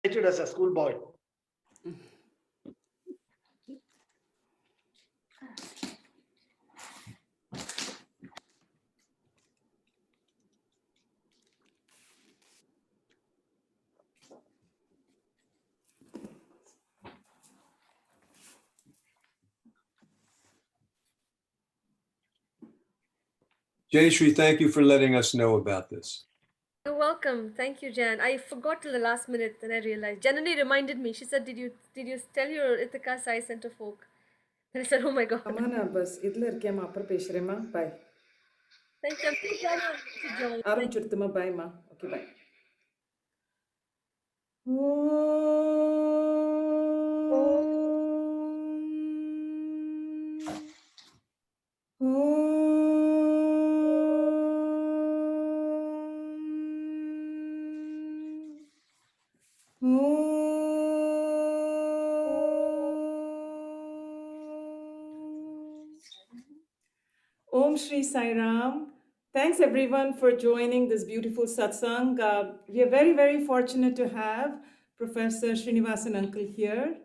As a schoolboy. Jayashree, thank you for letting us know about this. You're welcome. Thank you, Jan. I forgot till the last minute, then I realized. Janani reminded me. She said, "Did you tell your Ithaca Sai Center folk?" And I said, "Oh my God." Amana bus idla irkema apra peshrema bye. Thank you. I'm so glad to join. Aramchirtuma bye ma. Okay bye. Om Shri Sai Ram. Thanks everyone for joining this beautiful satsang. We are very, very fortunate to have Professor Srinivasan Uncle here.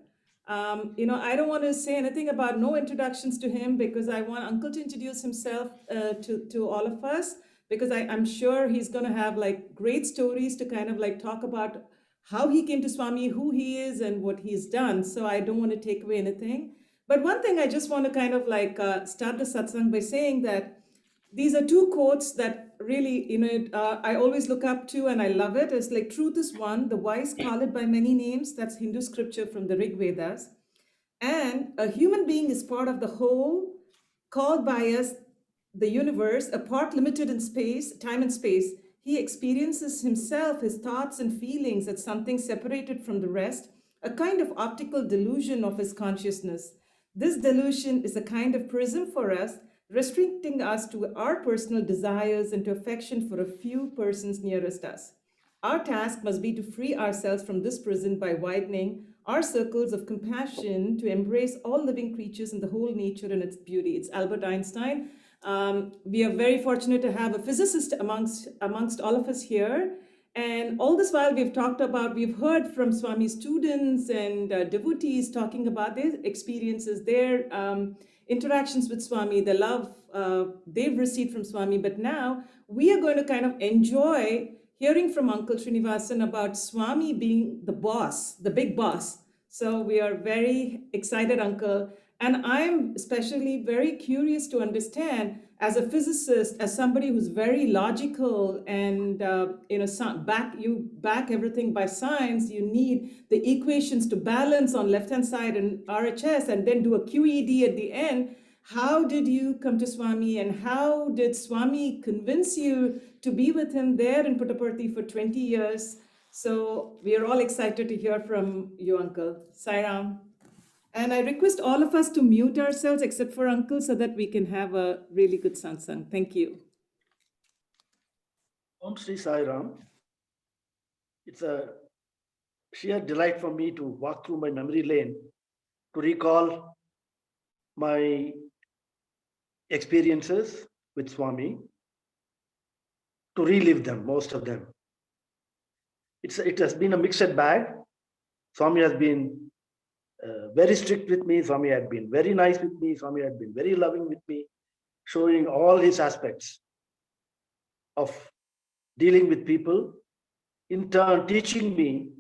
I don't want to say anything about no introductions to him because I want Uncle to introduce himself to all of us because I'm sure he's going to have like great stories to kind of like talk about how he came to Swami, who he is and what he's done. So I don't want to take away anything. But one thing I just want to kind of like start the satsang by saying that these are two quotes that really, I always look up to and I love it. It's like, truth is one, the wise call it by many names. That's Hindu scripture from the Rig Vedas. And a human being is part of the whole, called by us, the universe, a part limited in space, time and space. He experiences himself, his thoughts and feelings as something separated from the rest, a kind of optical delusion of his consciousness. This delusion is a kind of prism for us, restricting us to our personal desires and to affection for a few persons nearest us. Our task must be to free ourselves from this prison by widening our circles of compassion to embrace all living creatures and the whole nature and its beauty. It's Albert Einstein. We are very fortunate to have a physicist amongst all of us here. And all this while we've heard from Swami students and devotees talking about their experiences, their interactions with Swami, the love they've received from Swami. But now we are going to kind of enjoy hearing from Uncle Srinivasan about Swami being the boss, the big boss. So we are very excited, Uncle. And I'm especially very curious to understand, as a physicist, as somebody who's very logical and back everything by science, you need the equations to balance on left-hand side and RHS and then do a QED at the end. How did you come to Swami and how did Swami convince you to be with him there in Puttaparthi for 20 years? So we are all excited to hear from you, Uncle. Sai Ram. And I request all of us to mute ourselves except for Uncle so that we can have a really good satsang. Thank you. Om Sri Sai Ram. It's a sheer delight for me to walk through my memory lane to recall my experiences with Swami, to relive them, most of them. It has been a mixed bag. Swami has been very strict with me. Swami had been very nice with me. Swami had been very loving with me, showing all his aspects of dealing with people, in turn teaching me,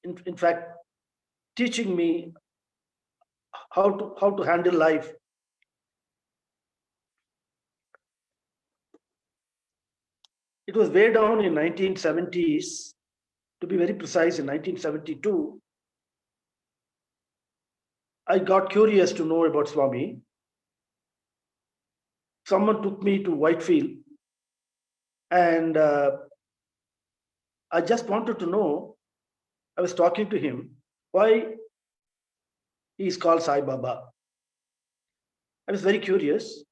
in fact, teaching me how to handle life. It was way down in 1970s, to be very precise, in 1972, I got curious to know about Swami. Someone took me to Whitefield and I just wanted to know, I was talking to him, why he is called Sai Baba. I was very curious.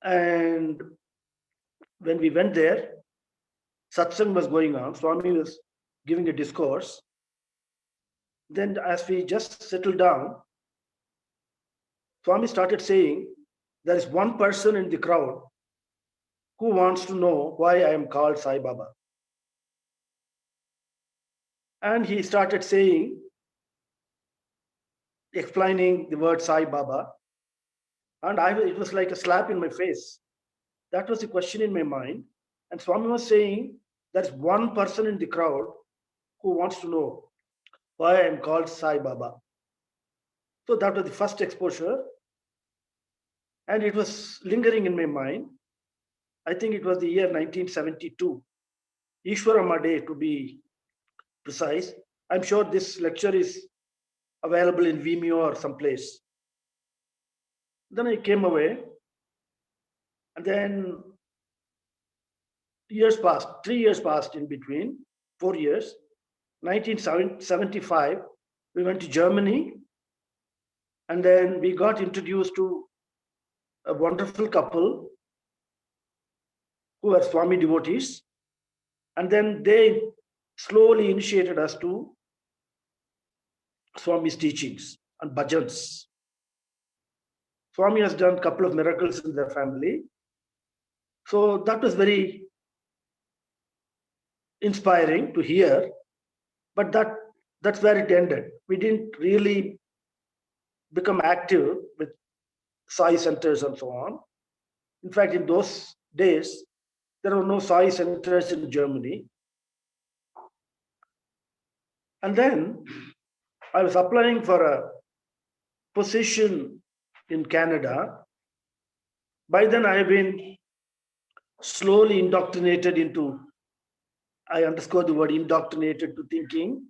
And when we went there, satsang was going on. Swami was giving a discourse. Then as we just settled down, Swami started saying, there is one person in the crowd who wants to know why I am called Sai Baba? And he started saying, explaining the word Sai Baba. And it was like a slap in my face. That was the question in my mind. And Swami was saying, there's one person in the crowd who wants to know why I am called Sai Baba. So that was the first exposure. And it was lingering in my mind. I think it was the year 1972, Ishwarama Day to be precise. I'm sure this lecture is available in Vimeo or someplace. Then I came away, and then years passed, 3 years passed in between, 4 years. 1975, we went to Germany, and then we got introduced to a wonderful couple who were Swami devotees. And then they slowly initiated us to Swami's teachings and bhajans. Swami has done a couple of miracles in their family. So that was very inspiring to hear, but that's where it ended. We didn't really become active with Sai centers and so on. In fact, in those days, there were no Sai centers in Germany. And then I was applying for a position in Canada. By then, I have been slowly indoctrinated into, I underscore the word indoctrinated, to thinking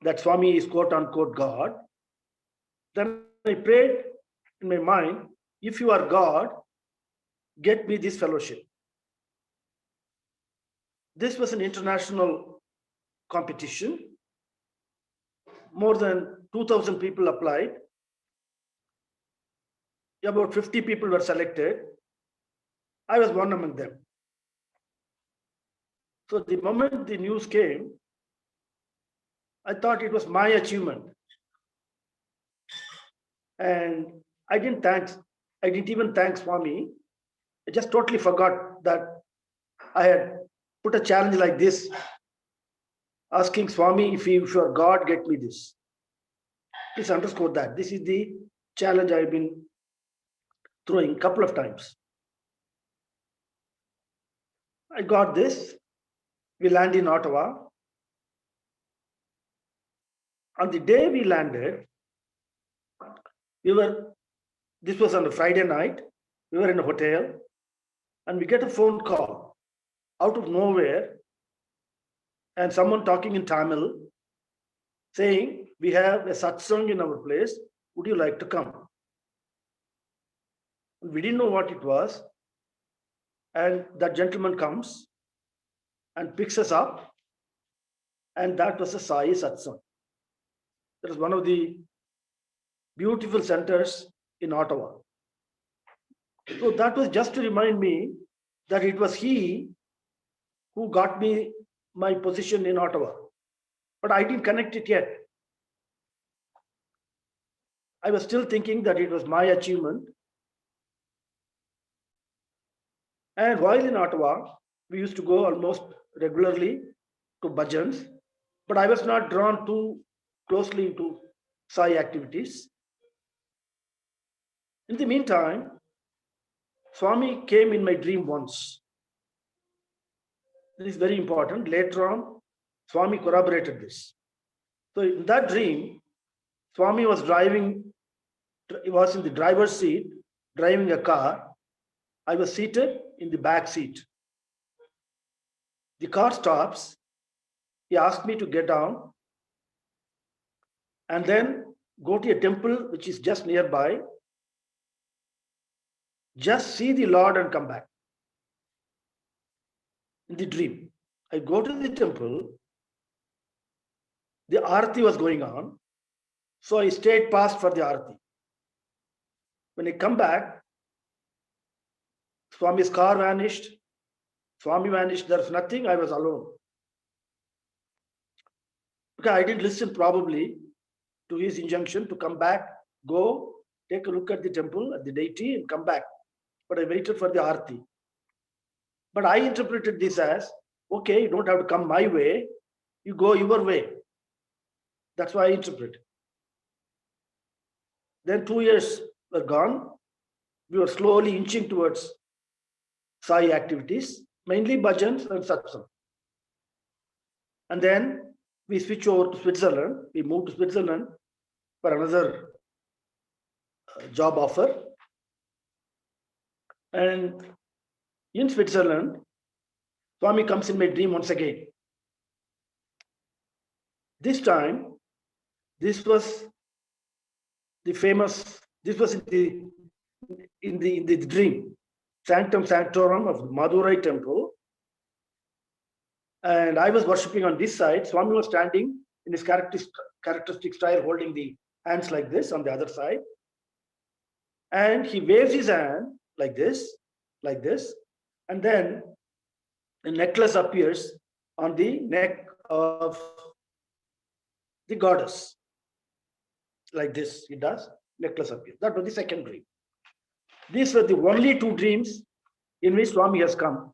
that Swami is quote unquote God. Then I prayed in my mind, if you are God, get me this fellowship. This was an international competition. More than 2,000 people applied. About 50 people were selected. I was one among them. So the moment the news came, I thought it was my achievement. And I didn't even thank Swami. I just totally forgot that I had put a challenge like this, asking Swami, if you are God, get me this. Please underscore that. This is the challenge I've been throwing a couple of times. I got this. We landed in Ottawa. On the day we landed, this was on a Friday night, we were in a hotel, and we get a phone call out of nowhere, and someone talking in Tamil saying, we have a satsang in our place, would you like to come? And we didn't know what it was, and that gentleman comes and picks us up, and that was a Sai satsang. That was one of the beautiful centers in Ottawa. So that was just to remind me that it was he who got me my position in Ottawa. But I didn't connect it yet. I was still thinking that it was my achievement. And while in Ottawa, we used to go almost regularly to bhajans, but I was not drawn too closely to Sai activities. In the meantime, Swami came in my dream once. This is very important. Later on, Swami corroborated this. So in that dream, Swami was driving, he was in the driver's seat, driving a car. I was seated in the back seat. The car stops. He asked me to get down and then go to a temple which is just nearby. Just see the Lord and come back. In the dream, I go to the temple. The Aarti was going on. So I stayed past for the Aarti. When I come back, Swami's car vanished. Swami vanished. There's nothing. I was alone. Because I didn't listen probably to his injunction to come back, go, take a look at the temple, at the deity, and come back. But I waited for the Aarti. But I interpreted this as, okay, you don't have to come my way, you go your way. That's why I interpret. Then 2 years were gone. We were slowly inching towards Sai activities, mainly bhajans and satsang. And then we switch over to Switzerland. We moved to Switzerland for another job offer. And in Switzerland, Swami comes in my dream once again. This time, this was the famous, this was in the dream, Sanctum Sanctorum of Madurai temple. And I was worshipping on this side. Swami was standing in his characteristic style, holding the hands like this on the other side. And he waves his hand like this, and then a necklace appears on the neck of the goddess. Like this, he does, necklace appears. That was the second dream. These were the only 2 dreams in which Swami has come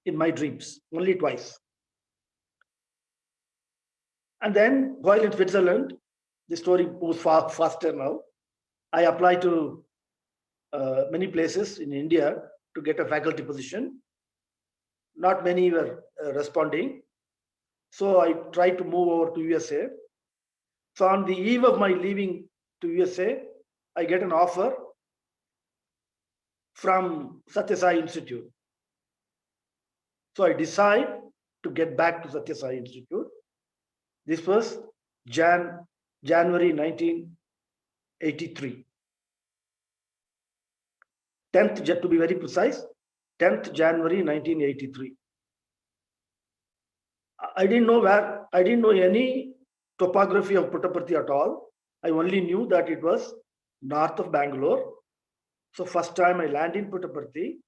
in my dreams, only twice. And then while in Switzerland, the story moves far faster now. I applied to many places in India to get a faculty position. Not many were responding. So I tried to move over to USA. So on the eve of my leaving to USA, I get an offer from Satya Sai Institute. So I decide to get back to Satya Sai Institute. This was January 1983. 10th, to be very precise, 10th January 1983. I didn't know any topography of Puttaparthi at all. I only knew that it was north of Bangalore. So first time I land in Puttaparthi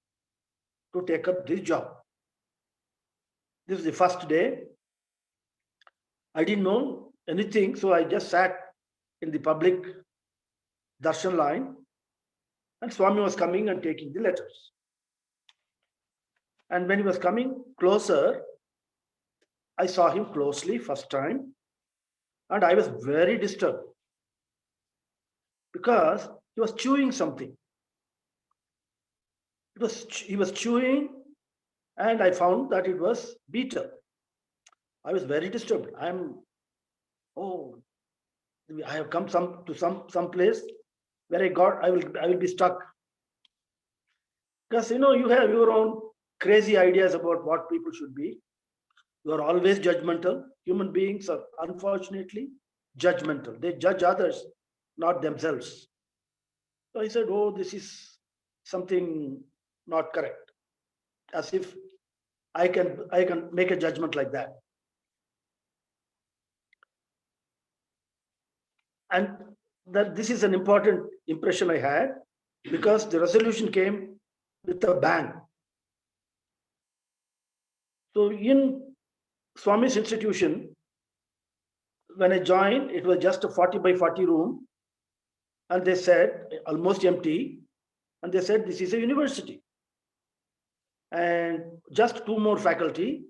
to take up this job. This is the first day. I didn't know anything, so I just sat in the public darshan line, and Swami was coming and taking the letters. And when he was coming closer, I saw him closely first time, and I was very disturbed because he was chewing something. He was chewing, and I found that it was betel. I was very disturbed. I have come to some place where I will be stuck. Because you have your own crazy ideas about what people should be. You are always judgmental. Human beings are unfortunately judgmental. They judge others, not themselves. So I said, oh, this is something not correct. As if I can make a judgment like that. And that this is an important impression I had, because the resolution came with a bang. So in Swami's institution, when I joined, it was just a 40 by 40 room, and they said, almost empty, and they said, this is a university. And just 2 more faculty.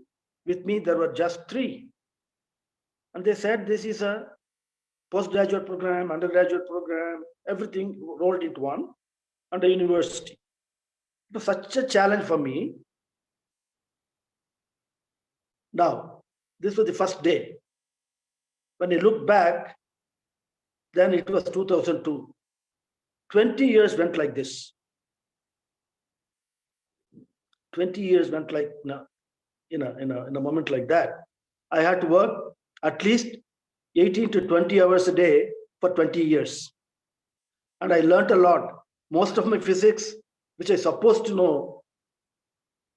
With me, there were just 3. And they said, this is a postgraduate program, undergraduate program, everything rolled into one, and a university. It was such a challenge for me. Now, this was the first day. When I look back, then it was 2002. 20 years went like this. 20 years went like in a moment like that. I had to work at least 18 to 20 hours a day for 20 years. And I learned a lot. Most of my physics, which I supposed to know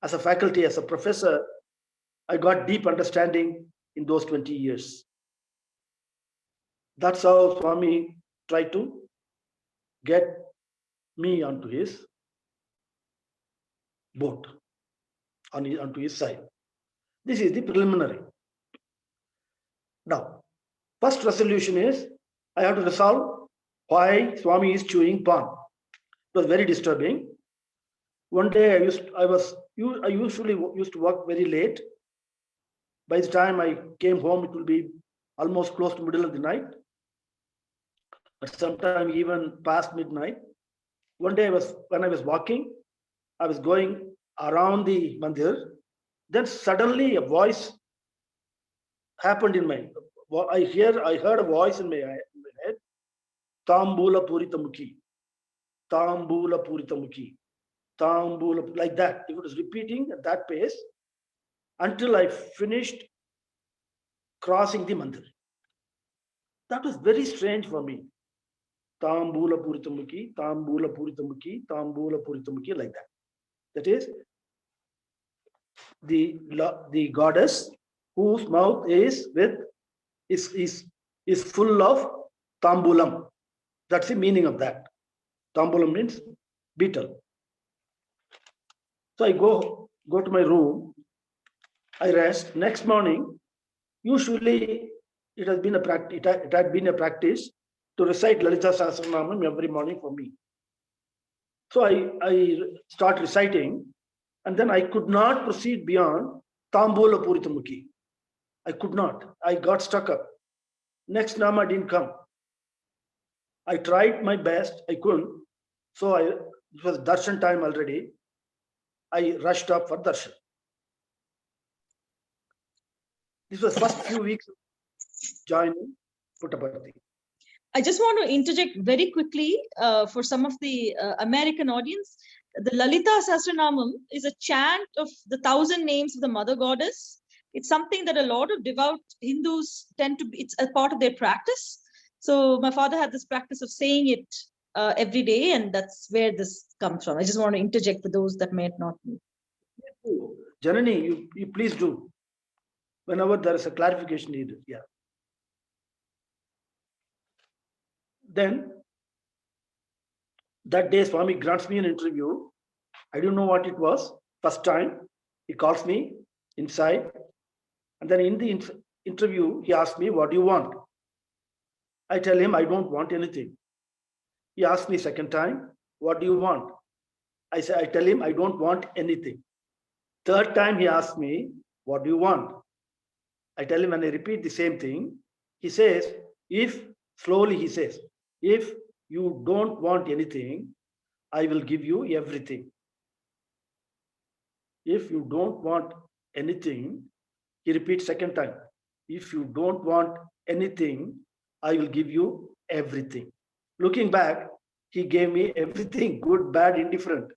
as a faculty, as a professor, I got deep understanding in those 20 years. That's how Swami tried to get me onto his boat, onto his side. This is the preliminary. Now, first resolution is I have to resolve why Swami is chewing pan. It was very disturbing. One day I was I usually used to work very late. By the time I came home, it will be almost close to middle of the night, but sometimes even past midnight. One day when I was walking, I was going around the mandir. Then suddenly a voice happened in my. I heard a voice in my head. Tambula Puritamukhi, Tambula Puritamukhi, Tambula, like that. It was repeating at that pace until I finished crossing the mandir. That was very strange for me. Tambula Puritamukhi, Tambula Puritamukhi, Tambula Puritamukhi, like that. That is the goddess whose mouth is full of tambulam. That's the meaning of that. Tambulam means beetle. So I go to my room, I rest. Next morning, usually it has been a practice. It had been a practice to recite Lalita Sahasranamam every morning for me. So I start reciting, and then I could not proceed beyond Tambula Puritamukhi. I could not. I got stuck up. Next Nama didn't come. I tried my best. I couldn't. So it was darshan time already. I rushed up for darshan. This was first few weeks joining Puttaparthi. I just want to interject very quickly for some of the American audience. The Lalita Sahasranamam is a chant of the 1,000 names of the Mother Goddess. It's something that a lot of devout Hindus tend to be, it's a part of their practice. So my father had this practice of saying it every day, and that's where this comes from. I just want to interject for those that may not know. Janani, you please do. Whenever there is a clarification needed, yeah. Then that day, Swami grants me an interview. I don't know what it was. First time, he calls me inside. And then in the interview, he asked me, what do you want? I tell him, I don't want anything. He asked me second time, what do you want? I tell him, I don't want anything. Third time, he asked me, what do you want? I tell him, and I repeat the same thing. He says, slowly he says, if you don't want anything, I will give you everything. If you don't want anything, he repeats second time. If you don't want anything, I will give you everything. Looking back, he gave me everything, good, bad, indifferent,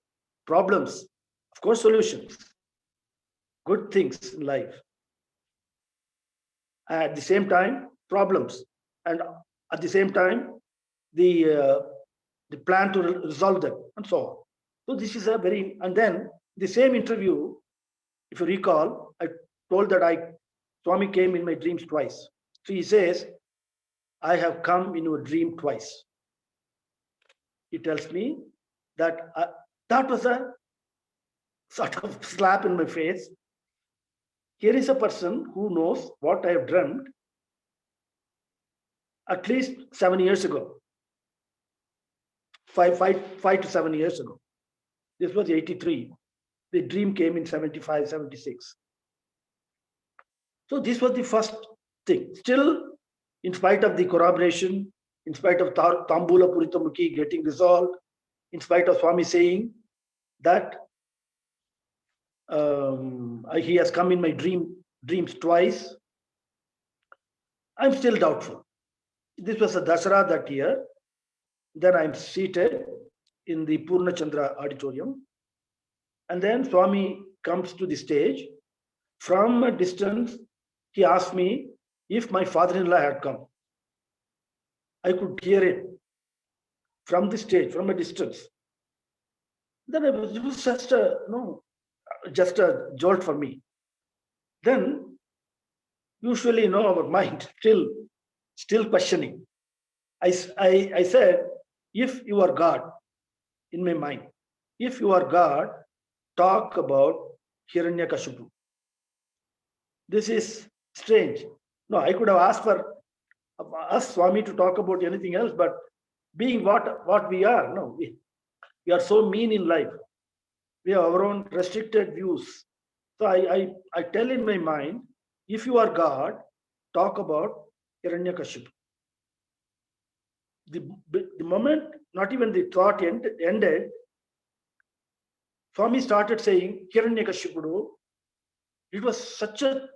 problems, of course, solutions, good things in life. At the same time, problems, and at the same time, the plan to resolve them, and so on. So this is a very, and then the same interview, if you recall, I told that Swami came in my dreams twice. So he says, I have come in a dream twice. He tells me that that was a sort of slap in my face. Here is a person who knows what I have dreamt at least 7 years ago. 5 to 7 years ago. This was 83. The dream came in 75, 76. So this was the first thing. Still, in spite of the corroboration, in spite of Tambula Puritamukhi getting resolved, in spite of Swami saying that he has come in my dreams twice, I'm still doubtful. This was a Dasara that year. Then I'm seated in the Purna Chandra auditorium. And then Swami comes to the stage. From a distance, he asked me if my father-in-law had come. I could hear it from the stage, from a distance. Then it was just a jolt for me. Then, usually, our mind still questioning. I said, if you are God, in my mind, if you are God, talk about Hiranyakashipu. This is strange. No, I could have asked for us, Swami, to talk about anything else, but being what we are, no, we are so mean in life. we have our own restricted views. So I tell in my mind, if you are God, talk about Hiranyakashipu. The moment, not even the thought ended, Swami started saying Hiranyakashipu. It was such a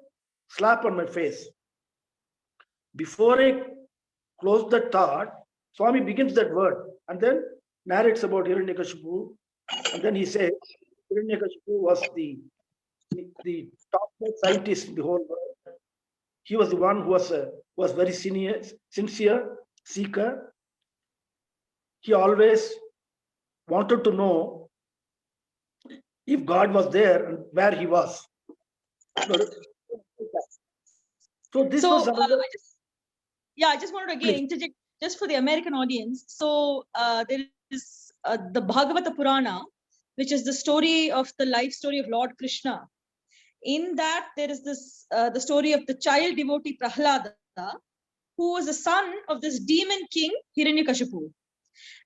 slap on my face. Before I close that thought, Swami begins that word and then narrates about Hiranyakashipu. And then he says, Hiranyakashipu was the top scientist in the whole world. He was the one who was very sincere seeker. He always wanted to know if God was there and where he was. So this was another. I just wanted to again interject just for the American audience. So there is the Bhagavata Purana, which is the story of the life story of Lord Krishna. In that, there is this the story of the child devotee Prahlada, who was the son of this demon king Hiranyakashipu.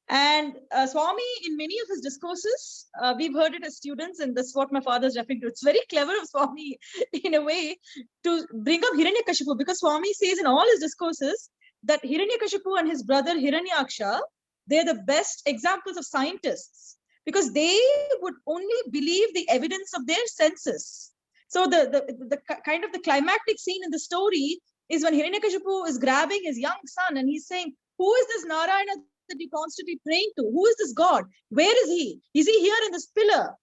And Swami, in many of his discourses, we've heard it as students, and that's what my father is referring to. It's very clever of Swami, in a way, to bring up Hiranyakashipu, because Swami says in all his discourses that Hiranyakashipu and his brother Hiranyaksha, they're the best examples of scientists, because they would only believe the evidence of their senses. So the kind of the climactic scene in the story is when Hiranyakashipu is grabbing his young son and he's saying, who is this Narayana that you constantly praying to? Who is this God? Where is he? Is he here in this pillar?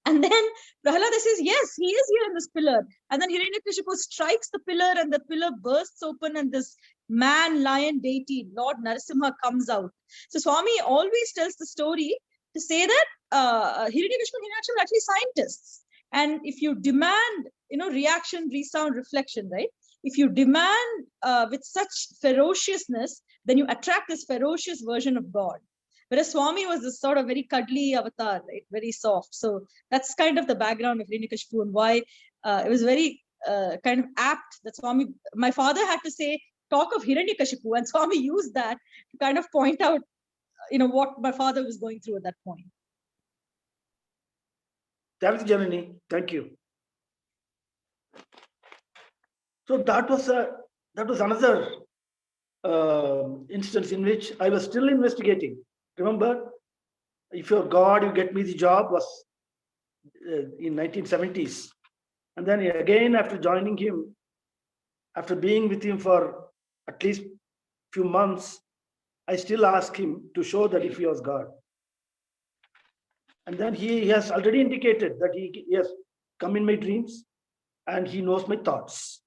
And then Prahlada says, yes, he is here in this pillar. And then Hiranyakashipu strikes the pillar and the pillar bursts open and this man-lion deity, Lord Narasimha, comes out. So Swami always tells the story to say that Hiranyakashipu and Hiranyaksha are actually scientists. And if you demand, reaction, resound, reflection, right? If you demand with such ferociousness, then you attract this ferocious version of God. Whereas Swami was this sort of very cuddly avatar, right? Very soft. So that's kind of the background of Hiranyakashipu and why it was very kind of apt that Swami, my father had to say, talk of Hiranyakashipu, and Swami used that to kind of point out, what my father was going through at that point. Thanks, Janani. Thank you. So that was another instance in which I was still investigating. Remember, if you're God, you get me the job was in 1970s. And then again, after joining him, after being with him for at least few months, I still ask him to show that if he was God. And then he has already indicated that he has come in my dreams and he knows my thoughts.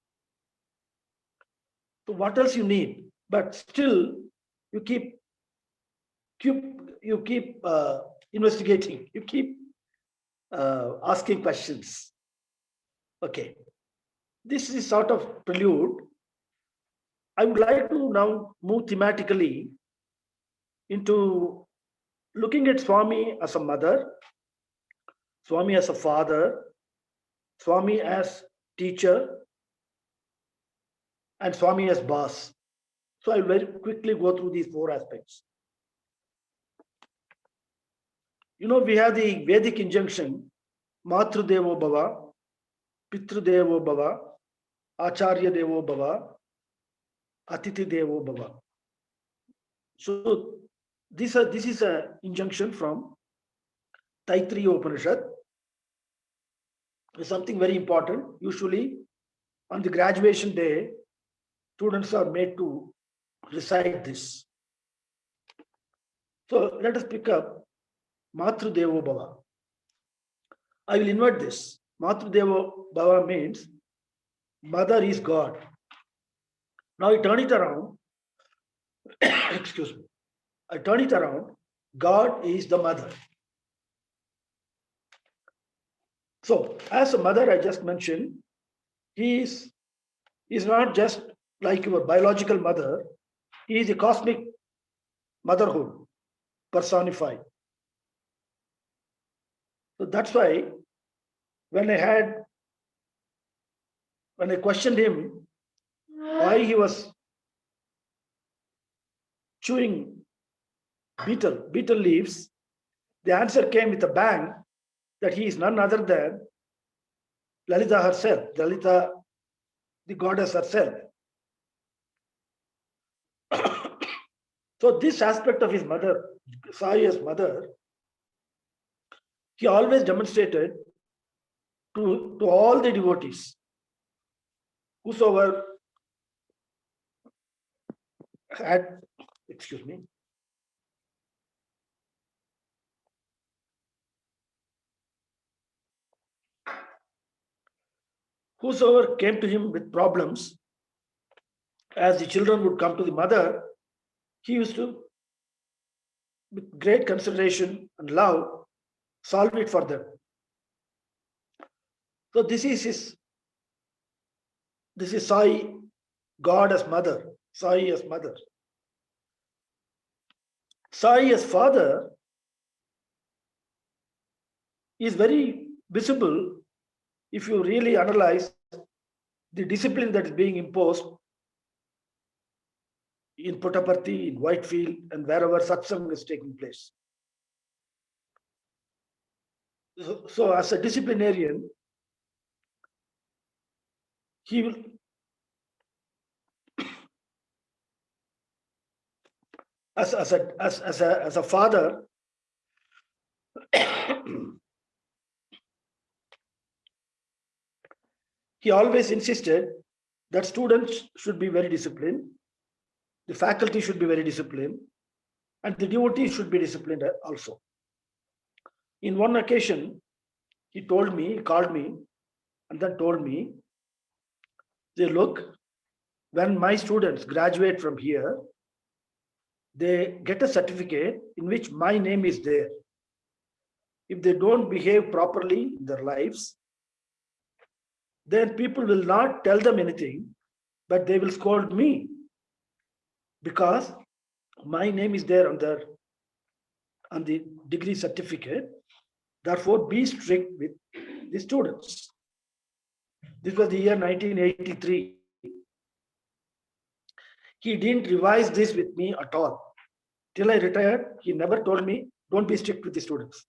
So what else you need? But still, you keep investigating. You keep asking questions. Okay, this is sort of prelude. I would like to now move thematically into looking at Swami as a mother, Swami as a father, Swami as teacher, and Swami as boss. So I'll very quickly go through these four aspects. We have the Vedic injunction, Matru Devo Bhava, Pitru Devo Bhava, Acharya Devo Bhava, Atiti Devo Bhava. So this is an injunction from Taittiriya Upanishad. It's something very important. Usually on the graduation day, students are made to recite this. So let us pick up Matru Devo Bhava. I will invert this. Matru Devo Bhava means mother is God. Now I turn it around. Excuse me. I turn it around. God is the mother. So as a mother, I just mentioned, he is not just like your biological mother. He is a cosmic motherhood personified. So that's why when I questioned him why he was chewing beetle leaves, the answer came with a bang that he is none other than Lalita herself, Lalita, the goddess herself. So this aspect of his mother, Sai's mother, he always demonstrated to all the devotees, whosoever had, excuse me, whosoever came to him with problems, as the children would come to the mother, he used to, with great consideration and love, solve it for them. So this is Sai, God as mother, Sai as mother. Sai as father is very visible if you really analyze the discipline that is being imposed in Puttaparthi, in Whitefield, and wherever satsang is taking place. So as a disciplinarian, he will as a father, he always insisted that students should be very disciplined, the faculty should be very disciplined, and the devotees should be disciplined also. In one occasion, he called me, and then told me, "Say, look, when my students graduate from here, they get a certificate in which my name is there. If they don't behave properly in their lives, then people will not tell them anything, but they will scold me, because my name is there on the degree certificate. Therefore, be strict with the students." This was the year 1983. He didn't revise this with me at all. Till I retired, he never told me, don't be strict with the students.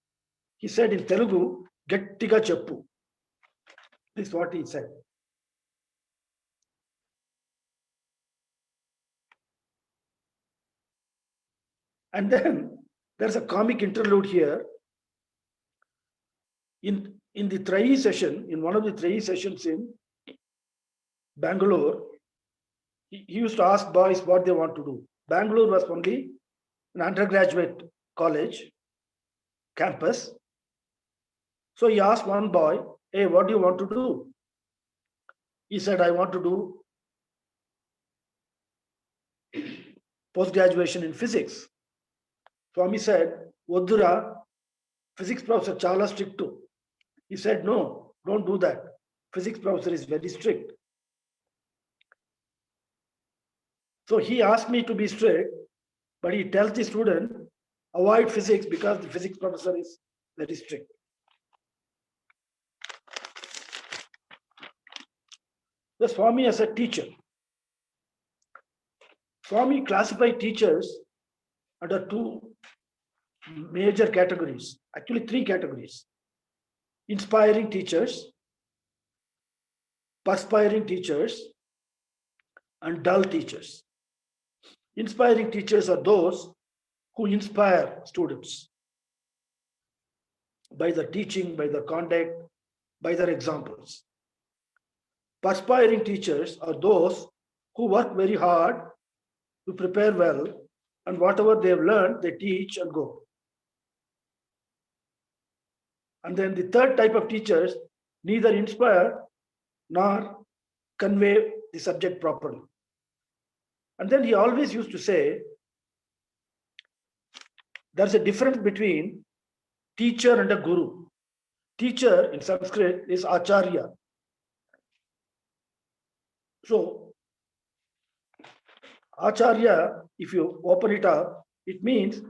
He said in Telugu, "Gettiga cheppu." This is what he said. And then there's a comic interlude here. In the Trayi session, in one of the Trayi sessions in Bangalore, he used to ask boys what they want to do. Bangalore was only an undergraduate college campus. So he asked one boy, "Hey, what do you want to do?" He said, "I want to do post-graduation in physics." Swami said, "Oddura, physics professor chala strict." He said, "No, don't do that. Physics professor is very strict." So he asked me to be strict, but he tells the student, avoid physics because the physics professor is very strict. The Swami as a teacher. Swami classified teachers under two major categories, actually three categories: inspiring teachers, perspiring teachers, and dull teachers. Inspiring teachers are those who inspire students by their teaching, by their conduct, by their examples. Perspiring teachers are those who work very hard to prepare well, and whatever they have learned, they teach and go. And then the third type of teachers neither inspire nor convey the subject properly. And then he always used to say, there's a difference between teacher and a guru. Teacher in Sanskrit is acharya. So, acharya, if you open it up, it means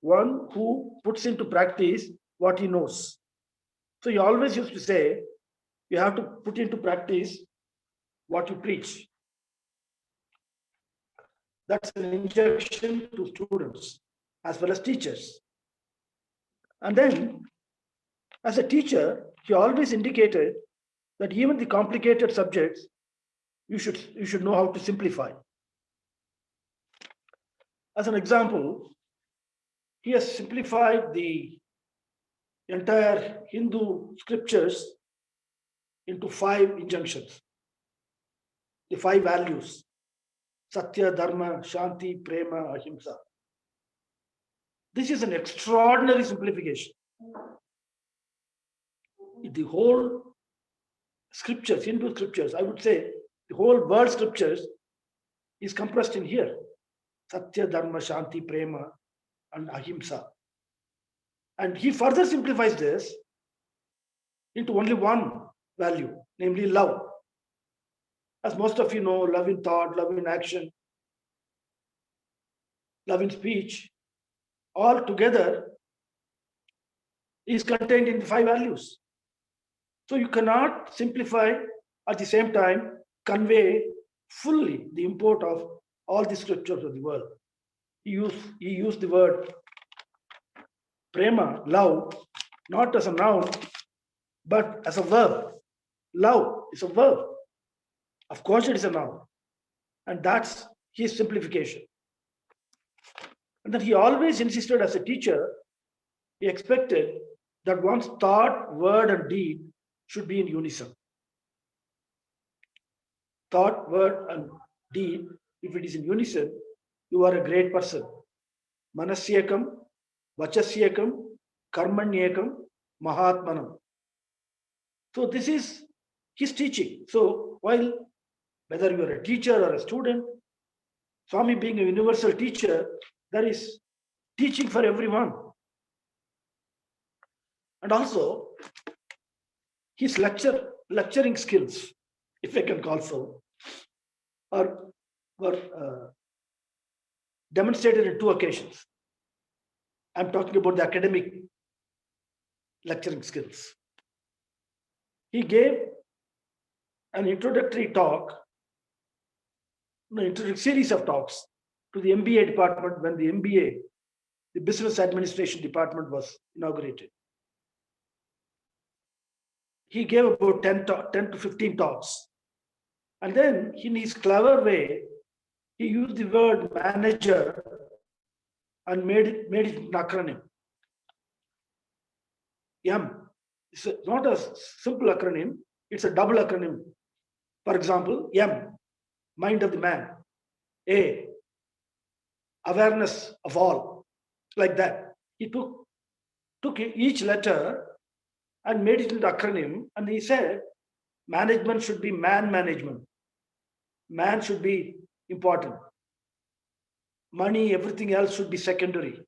one who puts into practice what he knows. So he always used to say, you have to put into practice what you preach. That's an instruction to students as well as teachers. And then As a teacher, he always indicated that even the complicated subjects, you should know how to simplify. As an example, he has simplified the entire Hindu scriptures into 5 injunctions, the 5 values: Satya, Dharma, Shanti, Prema, Ahimsa. This is an extraordinary simplification. The whole scriptures, Hindu scriptures, I would say the whole world scriptures is compressed in here: Satya, Dharma, Shanti, Prema, and Ahimsa. And he further simplifies this into only one value, namely love. As most of you know, love in thought, love in action, love in speech, all together is contained in the 5 values. So you cannot simplify, at the same time convey fully the import of all the scriptures of the world. He used the word prema, love, not as a noun, but as a verb. Love is a verb. Of course, it is a noun. And that's his simplification. And then he always insisted, as a teacher, he expected that one's thought, word, and deed should be in unison. Thought, word, and deed, if it is in unison, you are a great person. Manasyekam, vachasyekam, karmanyekam, mahatmanam. So this is his teaching. So while whether you are a teacher or a student, Swami being a universal teacher, there is teaching for everyone. And also his lecturing skills, if I can call so, were demonstrated in 2 occasions. I'm talking about the academic lecturing skills. He gave an introductory talk, series of talks to the MBA department when the MBA, the Business Administration department, was inaugurated. He gave about 10 to 15 talks. And then in his clever way, he used the word manager and made it an acronym. M. It's not a simple acronym, it's a double acronym. For example, M, mind of the man. A, awareness of all. Like that. He took each letter and made it into acronym, and he said management should be man management. Man should be important. Money, everything else should be secondary.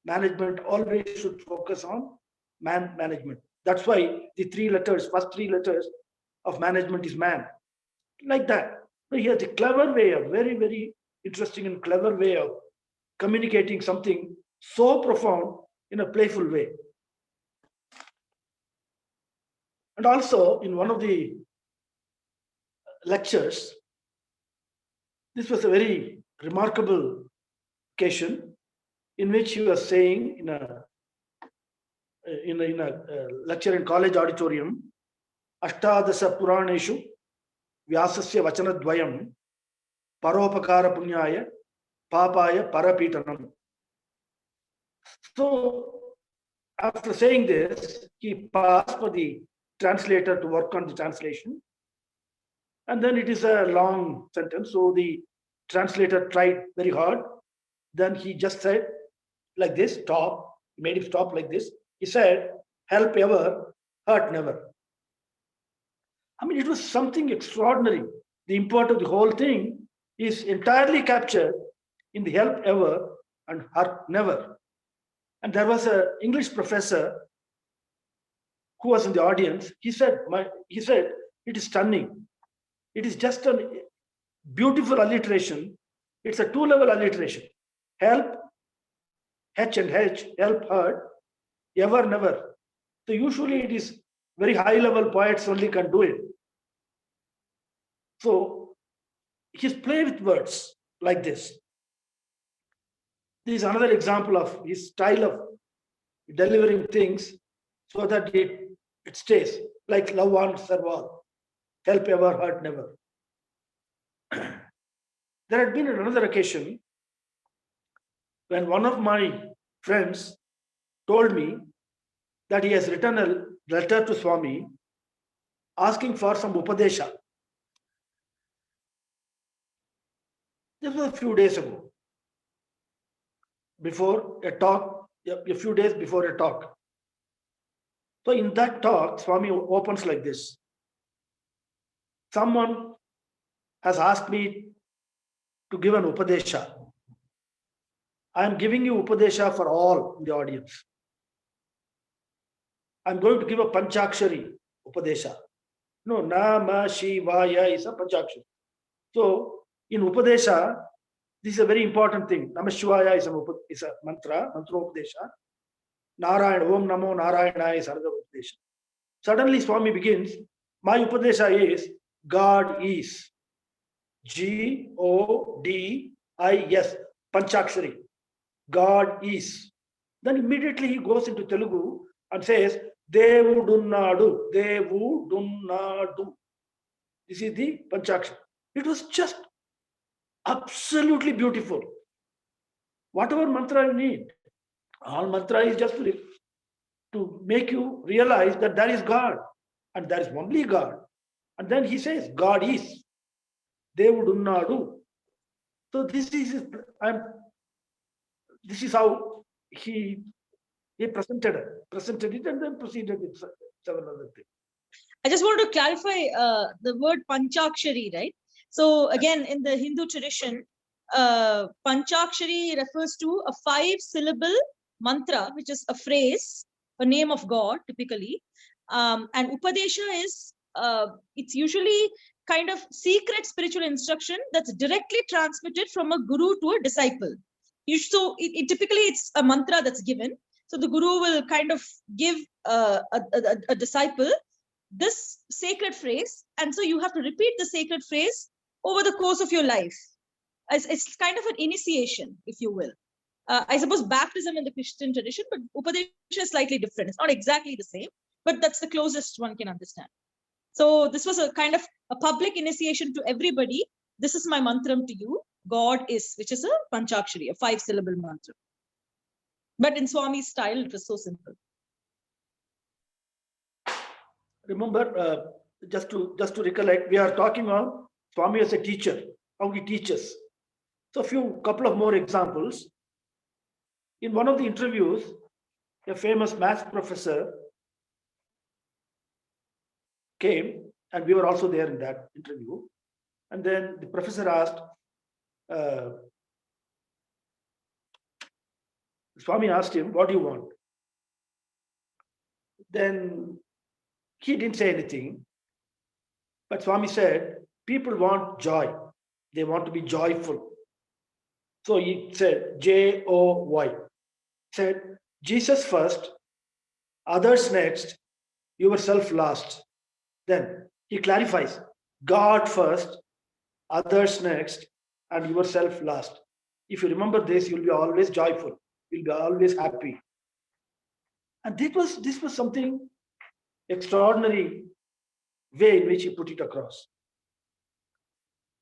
Management always should focus on man management. That's why the first three letters of management is man. Like that. So he has a clever way, a very, very interesting and clever way of communicating something so profound in a playful way. And also in one of the lectures, this was a very remarkable occasion in which he was saying in a lecture in college auditorium, Ashtadasa Puraneshu Vyasasya Vachanadvayam Paropakara Punyaya Papaya Parapitanam. So after saying this, he passed for the translator to work on the translation. And then it is a long sentence, so the translator tried very hard. Then he just said like this, stop. He made him stop like this. He said, help ever, hurt never. I mean, it was something extraordinary. The import of the whole thing is entirely captured in the help ever and hurt never. And there was an English professor who was in the audience. He said, it is stunning. It is just a beautiful alliteration. It's a 2-level alliteration. Help, H and H, help, hurt, ever, never. So usually it is very high-level poets only can do it. So his play with words like this. This is another example of his style of delivering things so that it stays like love on serve all, help ever, hurt never. There had been another occasion when one of my friends told me that he has written a letter to Swami asking for some Upadesha. This was a few days ago, before a talk, a few days before a talk. So in that talk, Swami opens like this. Someone has asked me to give an Upadesha. I am giving you Upadesha for all in the audience. I'm going to give a Panchakshari Upadesha. No, Nama Shivaya is a Panchakshari. So in Upadesha, this is a very important thing. Nama Shivaya is a mantra, mantra Upadesha. Narayana, Om Namo Narayana is another Upadesha. Suddenly Swami begins, my Upadesha is God is. G-O-D-I-S, Panchakshari. God is. Then immediately he goes into Telugu and says, Devudunnadu, Devudunnadu. This is the Panchakshari. It was just absolutely beautiful. Whatever mantra you need, all mantra is just to make you realize that there is God and there is only God. And then he says, God is. Devudunnadu. So this is how he presented it and then proceeded with several other things. I just want to clarify the word Panchakshari, right? So again, in the Hindu tradition, Panchakshari refers to a 5-syllable mantra, which is a phrase, a name of God, typically. And Upadesha is, it's usually kind of secret spiritual instruction that's directly transmitted from a guru to a disciple. So typically it's a mantra that's given. So the guru will kind of give a disciple this sacred phrase, and so you have to repeat the sacred phrase over the course of your life. It's kind of an initiation, if you will. I suppose baptism in the Christian tradition, but Upadesha is slightly different. It's not exactly the same, but that's the closest one can understand. So this was a kind of a public initiation to everybody. This is my mantram to you. God is, which is a Panchakshari, a 5-syllable mantra. But in Swami's style, it was so simple. Remember, just to recollect, we are talking on Swami as a teacher, how he teaches. So couple of more examples. In one of the interviews, a famous maths professor came, and we were also there in that interview. And then the professor asked, Swami asked him, what do you want? Then he didn't say anything. But Swami said, people want joy. They want to be joyful. So he said, J-O-Y. Said, Jesus first, others next, yourself last. Then he clarifies, God first, others next, and yourself last. If you remember this, you'll be always joyful. You'll be always happy. And this was something extraordinary way in which he put it across.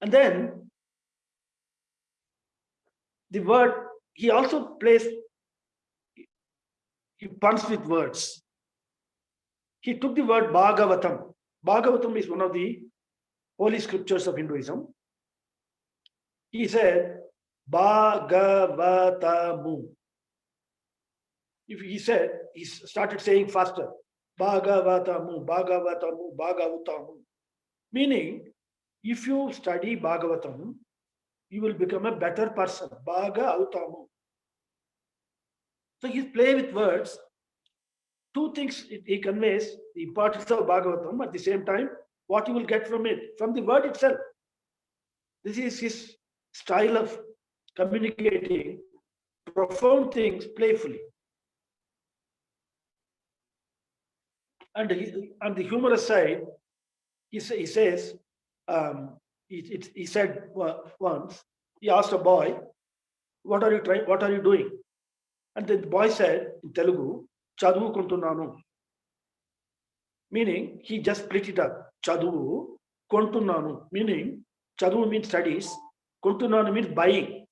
And then the word, he also he puns with words. He took the word Bhagavatam. Bhagavatam is one of the holy scriptures of Hinduism. He said, Bhagavatamu. If he started saying faster, Bhagavatamu, Bhagavatamu, Bhagavatamu. Meaning, if you study Bhagavatam, you will become a better person. Bhagavatamu. So he's playing with words. Two things he conveys: the importance of Bhagavatam, at the same time, what you will get from it, from the word itself. This is his style of communicating profound things playfully. And on the humorous side, he says, he said once, he asked a boy, what are you doing? And the boy said in Telugu, Chaduvukuntunnanu. meaning he just split it up. Chaduvu, kontunnanu, meaning chaduvu means studies, kontunnanu means buying.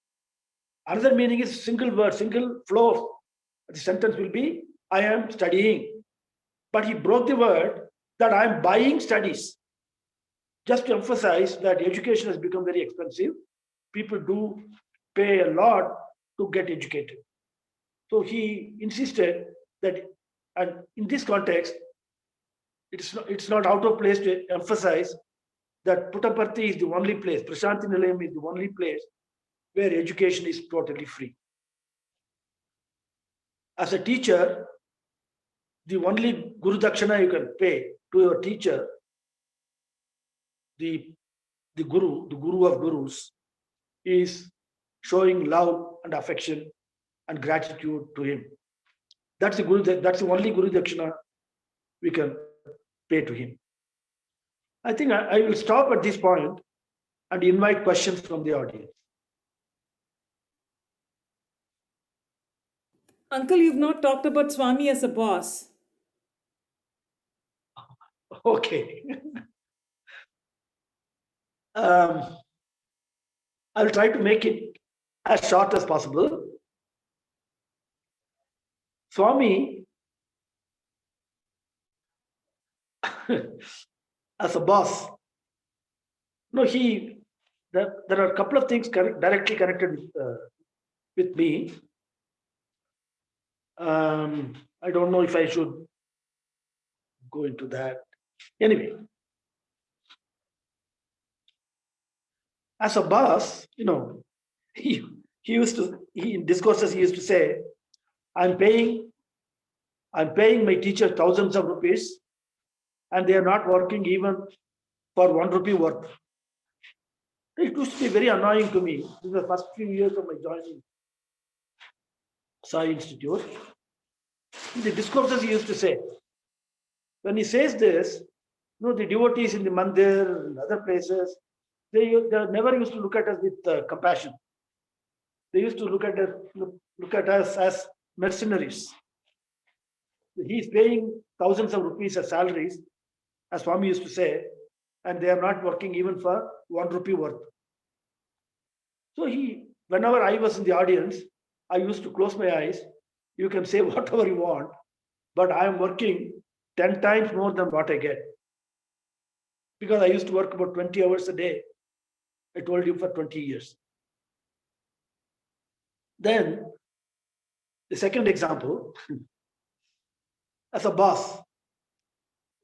Another meaning is single word, single flow. The sentence will be, I am studying. But he broke the word that I am buying studies. Just to emphasize that education has become very expensive. People do pay a lot to get educated. So he insisted that, and in this context, it's not out of place to emphasize that Puttaparthi is the only place, Prashanti Nilayam is the only place where education is totally free. As a teacher, the only Guru Dakshana you can pay to your teacher, the Guru of Gurus, is showing love and affection and gratitude to him. That's the only Guru Dakshana we can pay to him. I think I will stop at this point and invite questions from the audience. Uncle, you've not talked about Swami as a boss. Okay. I'll try to make it as short as possible. Swami, as a boss, no, there are a couple of things directly connected with me. I don't know if I should go into that. Anyway, as a boss, he in discourses he used to say, I'm paying my teacher thousands of rupees, and they are not working even for 1 rupee worth. It used to be very annoying to me in the first few years of my joining Sai Institute. In the discourses he used to say, when he says this, the devotees in the mandir and other places, they never used to look at us with compassion. They used to look at us as mercenaries. He's paying thousands of rupees as salaries, as Swami used to say, and they are not working even for 1 rupee worth. So whenever I was in the audience, I used to close my eyes. You can say whatever you want, but I am working 10 times more than what I get. Because I used to work about 20 hours a day. I told you, for 20 years. Then, the second example, as a boss,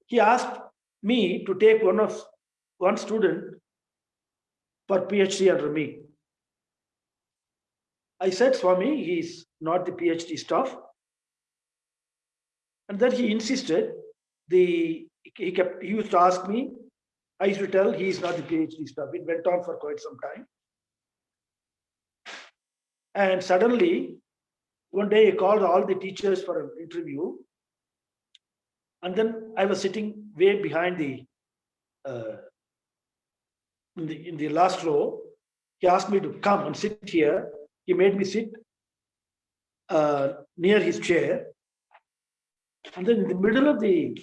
he asked me to take one student for PhD under me. I said, Swami, he's not the PhD stuff. And then he insisted. He used to ask me. I used to tell he is not the PhD stuff. It went on for quite some time. And suddenly, one day he called all the teachers for an interview. And then I was sitting way behind in the last row. He asked me to come and sit here. He made me sit near his chair. And then in the middle of the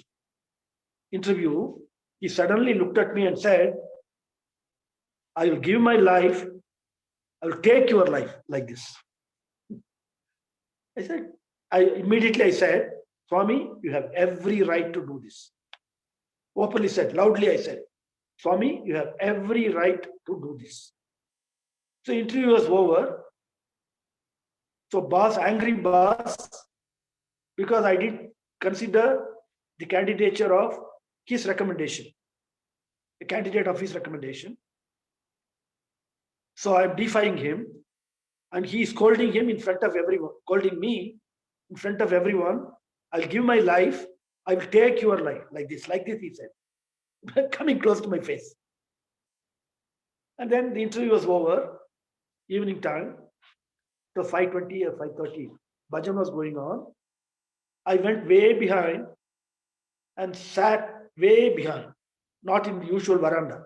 interview, he suddenly looked at me and said, I will give my life, I will take your life, like this. Immediately I said, Swami, you have every right to do this. Openly said, loudly I said, Swami, you have every right to do this. So interview was over. So angry boss, because I did consider the candidature of his recommendation, the candidate of his recommendation. So I'm defying him, and he is scolding him in front of everyone, scolding me in front of everyone. I'll give my life, I will take your life, like this, he said, coming close to my face. And then the interview was over, evening time, so 5:20 or 5:30, bhajan was going on. I went way behind and sat way behind, not in the usual veranda.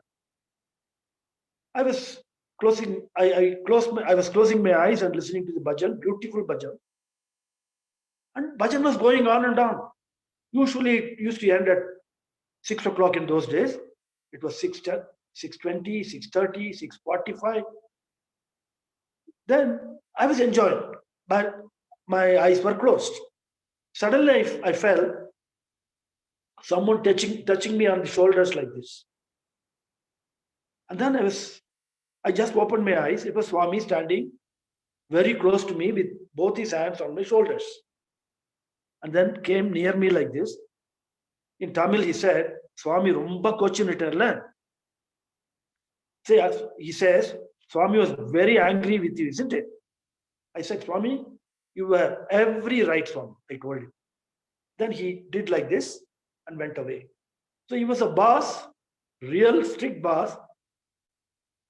I was closing my eyes and listening to the bhajan, beautiful bhajan. And bhajan was going on and on. Usually it used to end at 6 o'clock in those days. It was 6:10, 6:20, 6:30, 6:45. Then I was enjoying, but my eyes were closed. Suddenly I felt someone touching me on the shoulders like this. And then I just opened my eyes. It was Swami standing very close to me with both his hands on my shoulders. And then came near me like this. In Tamil, he said, Swami rumba kochinitarla. He says, Swami was very angry with you, isn't it? I said, Swami, you were every right, Swami, I told him. Then he did like this and went away. So he was a boss, real strict boss.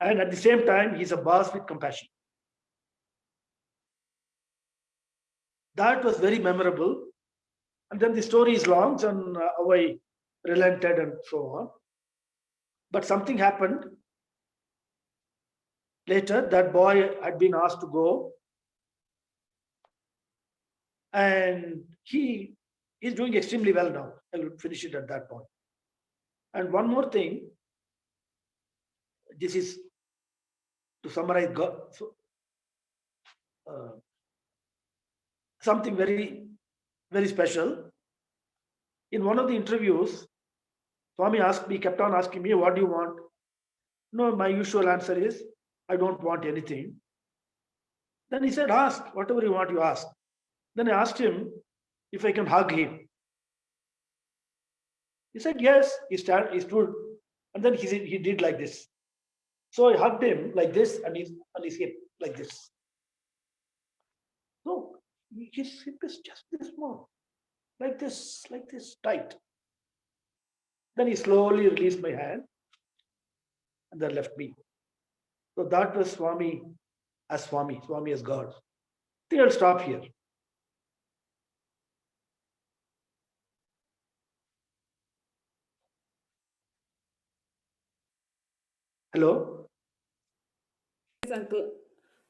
And at the same time, he's a boss with compassion. That was very memorable. And then the story is long and how I relented and so on. But something happened. Later, that boy had been asked to go. And he is doing extremely well now. I will finish it at that point. And one more thing. This is to summarize something very, very special. In one of the interviews, Swami kept on asking me, what do you want? No, my usual answer is, I don't want anything. Then he said, ask, whatever you want, you ask. Then I asked him if I can hug him. He said, yes, he stood, and then he did like this. So I hugged him like this and his hip like this. So his hip is just this small, like this, tight. Then he slowly released my hand and then left me. So that was Swami as God. I think I'll stop here. Hello? Yes, Uncle.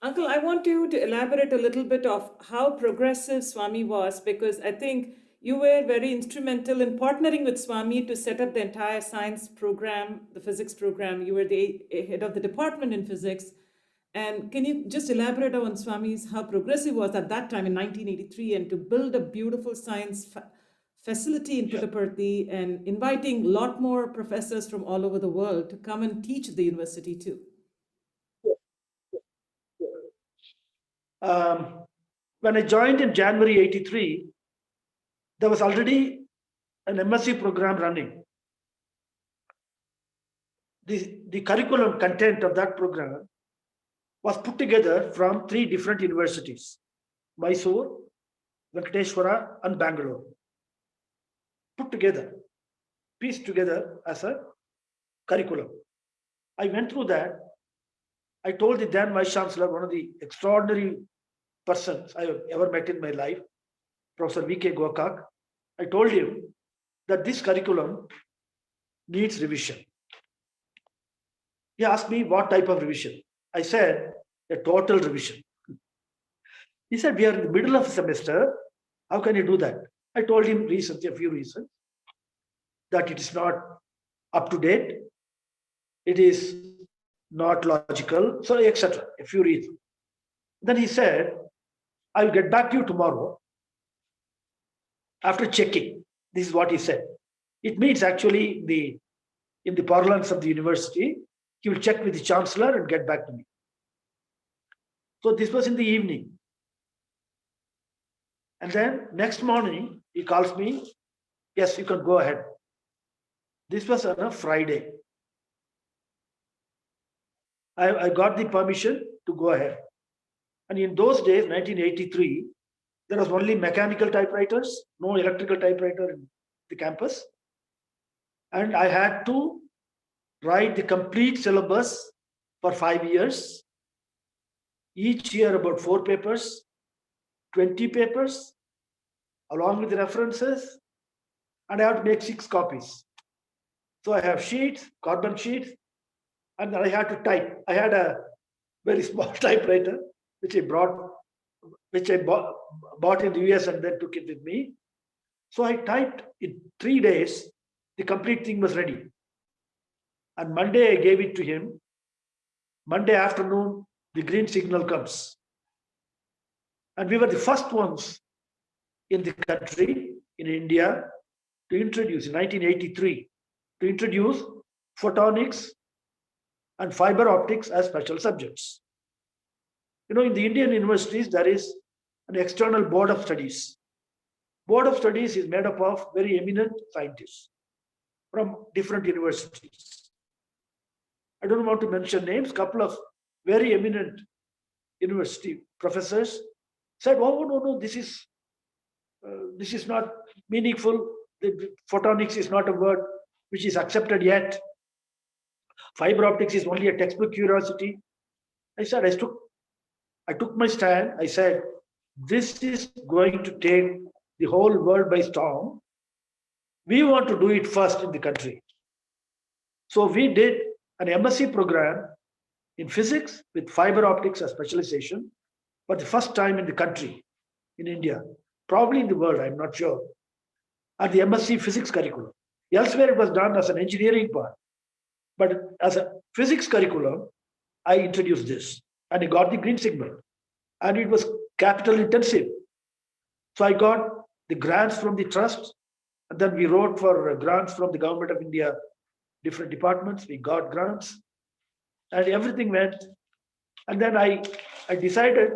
Uncle, I want you to elaborate a little bit of how progressive Swami was, because I think you were very instrumental in partnering with Swami to set up the entire science program, the physics program. You were the head of the department in physics. And can you just elaborate on Swami's, how progressive was at that time in 1983, and to build a beautiful science facility in Puttaparthi and inviting a lot more professors from all over the world to come and teach at the university too? When I joined in January 83, there was already an MSc program running. The curriculum content of that program was put together from 3 different universities, Mysore, Venkateshwara, and Bangalore. Put together, pieced together as a curriculum. I went through that. I told the then Vice Chancellor, one of the extraordinary persons I have ever met in my life, Professor V.K. Gokak, I told him that this curriculum needs revision. He asked me what type of revision. I said, a total revision. He said, we are in the middle of a semester. How can you do that? I told him a few reasons. That it is not up to date. It is not logical, so etc. A few reasons. Then he said, I'll get back to you tomorrow after checking. This is what he said. It means actually in the parlance of the university, he will check with the chancellor and get back to me. So this was in the evening. And then next morning, he calls me, yes, you can go ahead. This was on a Friday. I got the permission to go ahead. And in those days, 1983, there was only mechanical typewriters, no electrical typewriter in the campus. And I had to write the complete syllabus for 5 years. Each year about 4 papers, 20 papers, along with the references. And I have to make 6 copies. So I have sheets, carbon sheets, and then I had to type. I had a very small typewriter, which I bought in the US and then took it with me. So I typed in 3 days the complete thing was ready. And Monday, I gave it to him. Monday afternoon, the green signal comes. And we were the first ones in the country, in India, to introduce, in 1983, to introduce photonics and fiber optics as special subjects. You know, in the Indian universities, there is an external board of studies. Board of studies is made up of very eminent scientists from different universities. I don't want to mention names, couple of very eminent university professors said, oh, no, this is not meaningful. The photonics is not a word which is accepted yet. Fiber optics is only a textbook curiosity. I said, I took my stand. I said, this is going to take the whole world by storm. We want to do it first in the country. So we did an MSc program in physics with fiber optics as specialization for the first time in the country, in India, probably in the world, I'm not sure, at the MSc physics curriculum. Elsewhere it was done as an engineering part, but as a physics curriculum, I introduced this and I got the green signal, and it was capital intensive. So I got the grants from the trust, and then we wrote for grants from the government of India, different departments, we got grants, and everything went. And then I decided,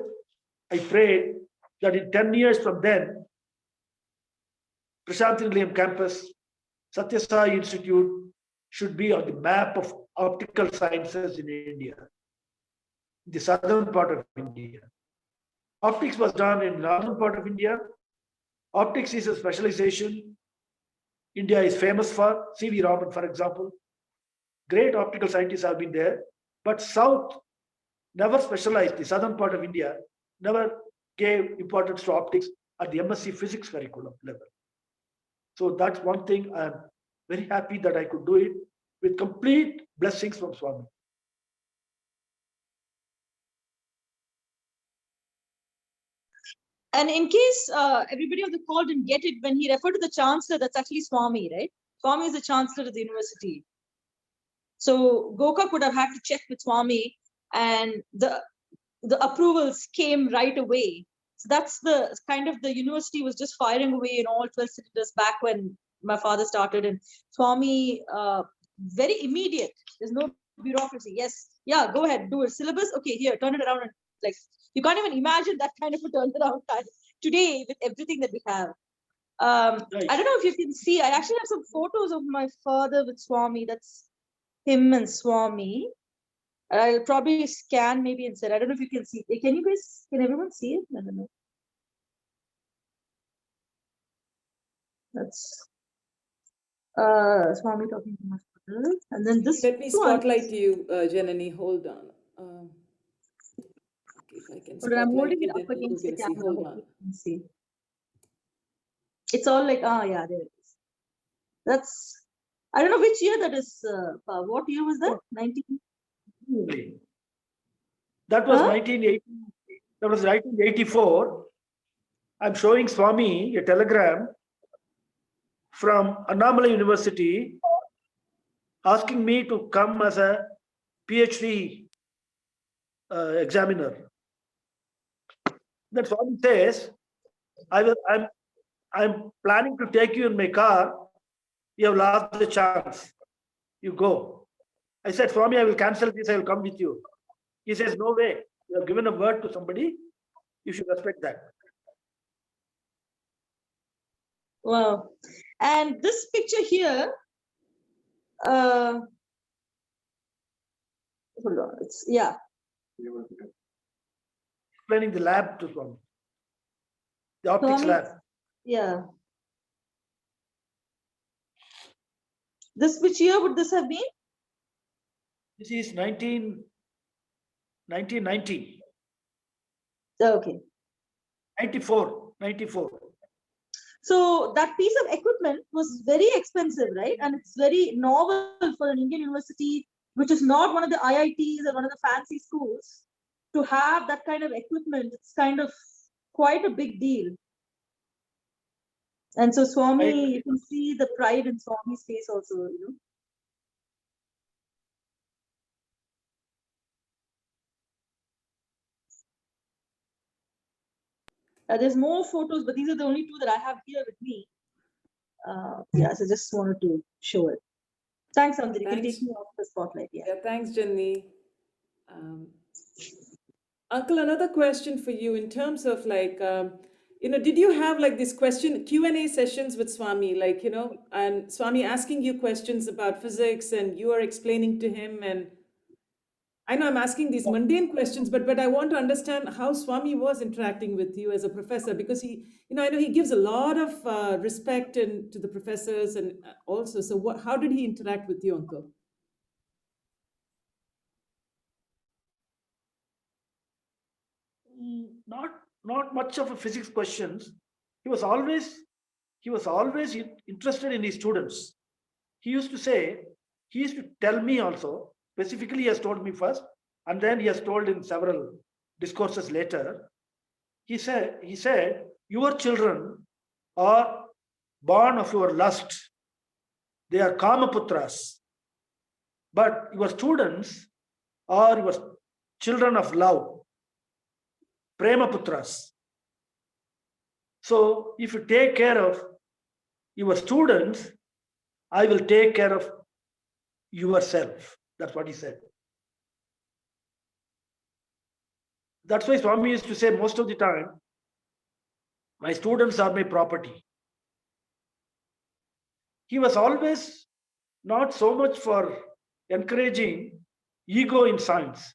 I prayed that in 10 years from then, Prasanthi Nilayam campus, Satya Sai Institute should be on the map of optical sciences in India, the southern part of India. Optics was done in northern part of India. Optics is a specialization India is famous for. C.V. Raman, for example. Great optical scientists have been there, but South never specialized. The southern part of India never gave importance to optics at the MSc physics curriculum level. So that's one thing. I'm very happy that I could do it with complete blessings from Swami. And in case everybody on the call didn't get it, when he referred to the chancellor, that's actually Swami, right? Swami is the chancellor of the university. So Goka could have had to check with Swami, and the approvals came right away. So that's the kind of, the university was just firing away in all 12 cylinders back when my father started, and Swami, very immediate. There's no bureaucracy. Yes, yeah, go ahead, do a syllabus. Okay, here, turn it around, and like, you can't even imagine that kind of a turnaround time today with everything that we have. I don't know if you can see, I actually have some photos of my father with Swami. That's him and Swami. I'll probably scan maybe instead. I don't know if you can see. Can you guys, can everyone see it? I don't know. That's Swami talking to my father. And then this. Let me spotlight you, Janani. Hold on. If I can But I'm holding it spotlight you, up then against the people can see. camera. Hold Hope on. you can see. It's all like, yeah, there it is. That's, I don't know which year that is. What year was that? 19. That was Huh? 1980. That was 1984. I'm showing Swami a telegram from Annamalai University asking me to come as a PhD examiner. That Swami says, I'm planning to take you in my car. You have lost the chance. You go. I said, Swami, I will cancel this. I will come with you. He says, no way. You have given a word to somebody. You should respect that. Wow. And this picture here, hold on, it's, yeah. Explaining the lab to Swami. The optics Swami, lab. yeah. This, which year would this have been? This is 1990. Okay. 94. So that piece of equipment was very expensive, right? And it's very novel for an Indian university, which is not one of the IITs or one of the fancy schools, to have that kind of equipment. It's kind of quite a big deal. And so Swami, you can see the pride in Swami's face also, you know. There's more photos, but these are the only two that I have here with me. Yeah, so just wanted to show it. Thanks, Anjali. You can Thanks. take me off the spotlight. Yeah. Yeah, thanks, Jenny. Uncle, another question for you in terms of like, did you have like this question Q&A sessions with Swami, like, and Swami asking you questions about physics and you are explaining to him, and I know I'm asking these mundane questions, but I want to understand how Swami was interacting with you as a professor, because he, I know he gives a lot of respect to the professors and also, so how did he interact with you, Uncle? Not much of a physics questions. He was always interested in his students. He used to tell me also, specifically he has told me first, and then he has told in several discourses later. He said, your children are born of your lust. They are Kamaputras. But your students are your children of love, Premaputras. So if you take care of your students, I will take care of yourself. That's what he said. That's why Swami used to say most of the time, my students are my property. He was always not so much for encouraging ego in science.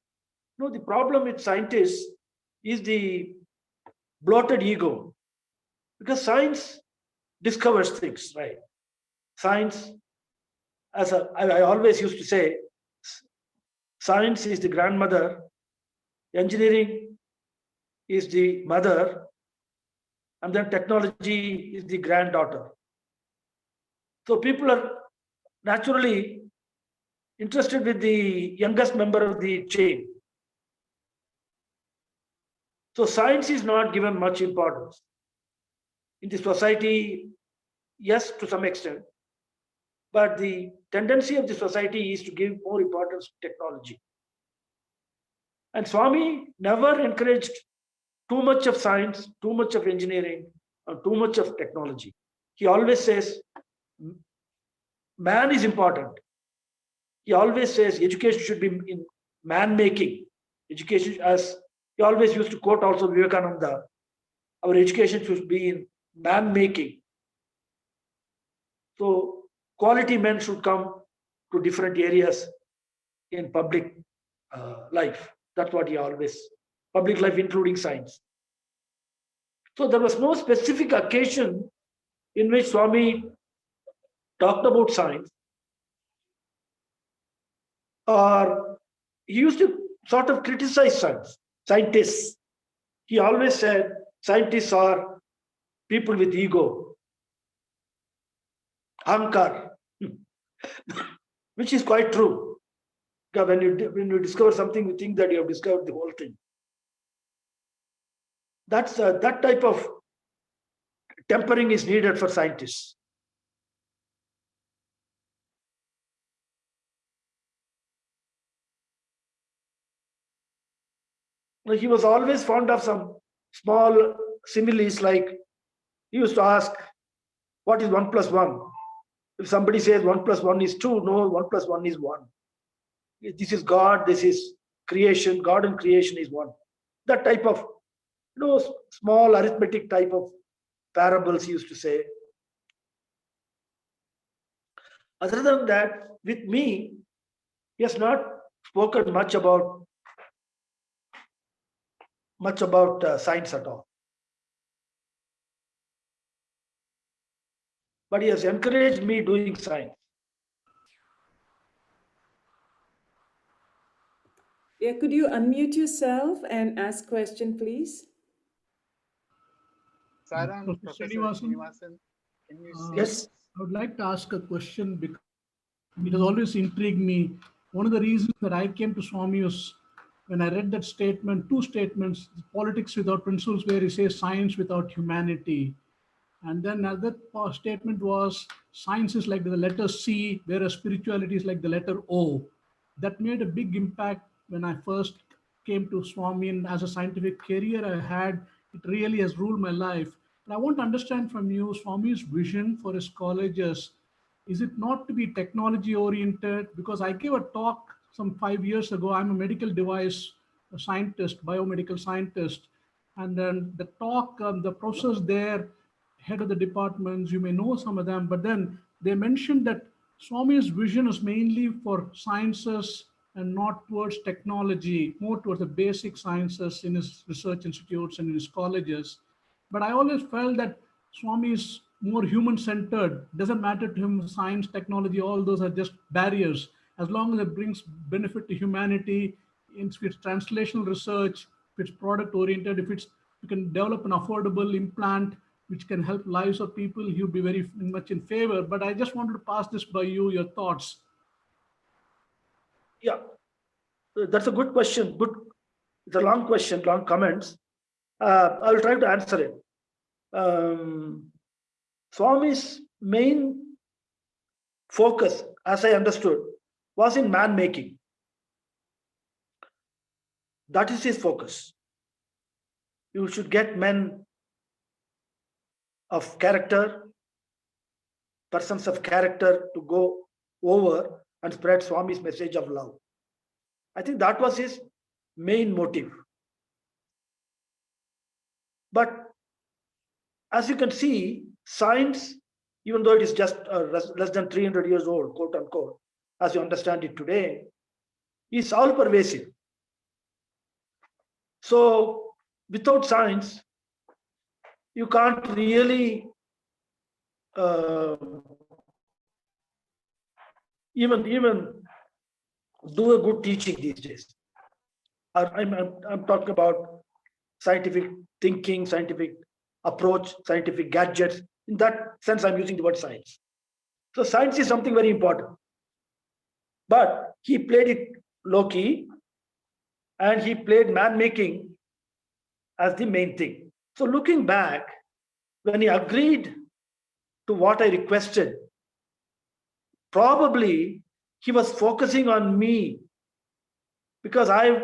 No, the problem with scientists is the bloated ego. Because science discovers things, right? Science, I always used to say, science is the grandmother, engineering is the mother, and then technology is the granddaughter. So people are naturally interested with the youngest member of the chain. So science is not given much importance. In the society, yes, to some extent, but the tendency of the society is to give more importance to technology. And Swami never encouraged too much of science, too much of engineering, or too much of technology. He always says, man is important. He always says education should be in man-making. Education, as he always used to quote also Vivekananda, our education should be in man-making. So quality men should come to different areas in public life. That's what he always, public life including science. So there was no specific occasion in which Swami talked about science, or he used to sort of criticize scientists. He always said scientists are people with ego, ahankar, which is quite true. Because when you discover something, you think that you have discovered the whole thing. That's that type of tempering is needed for scientists. He was always fond of some small similes, like he used to ask, what is 1 plus 1? If somebody says 1 plus 1 is 2, no, 1 plus 1 is 1. This is God, this is creation, God and creation is one. That type of, small arithmetic type of parables he used to say. Other than that, with me, he has not spoken much about science at all. But he has encouraged me doing science. Yeah, could you unmute yourself and ask question, please? Sarang, Professor Professor Srinivasan, Srinivasan, can you say? Yes. I would like to ask a question because it has always intrigued me. One of the reasons that I came to Swami was when I read that statement, two statements, politics without principles, where he says science without humanity. And then another statement was science is like the letter C, whereas spirituality is like the letter O. That made a big impact when I first came to Swami, and as a scientific career I had, it really has ruled my life. But I want to understand from you Swami's vision for his colleges. Is it not to be technology oriented? Because I gave a talk some 5 years ago. I'm a medical device scientist, biomedical scientist. And then the talk, the professors there, head of the departments, you may know some of them, but then they mentioned that Swami's vision is mainly for sciences and not towards technology, more towards the basic sciences in his research institutes and in his colleges. But I always felt that Swami is more human centered. Doesn't matter to him, science, technology, all those are just barriers. As long as it brings benefit to humanity, if it's translational research, if it's product oriented, if it's you can develop an affordable implant which can help lives of people, you'd be very much in favor. But I just wanted to pass this by you, your thoughts. Yeah, that's a good question. Good, it's a long question, long comments. I'll try to answer it. Swami's main focus, as I understood, was in man making. That is his focus. You should get men of character, persons of character to go over and spread Swami's message of love. I think that was his main motive. But as you can see, science, even though it is just less than 300 years old, quote unquote, as you understand it today, is all pervasive. So without science, you can't really even do a good teaching these days. I'm talking about scientific thinking, scientific approach, scientific gadgets. In that sense, I'm using the word science. So science is something very important. But he played it low key, and he played man making as the main thing. So looking back, when he agreed to what I requested, probably he was focusing on me, because I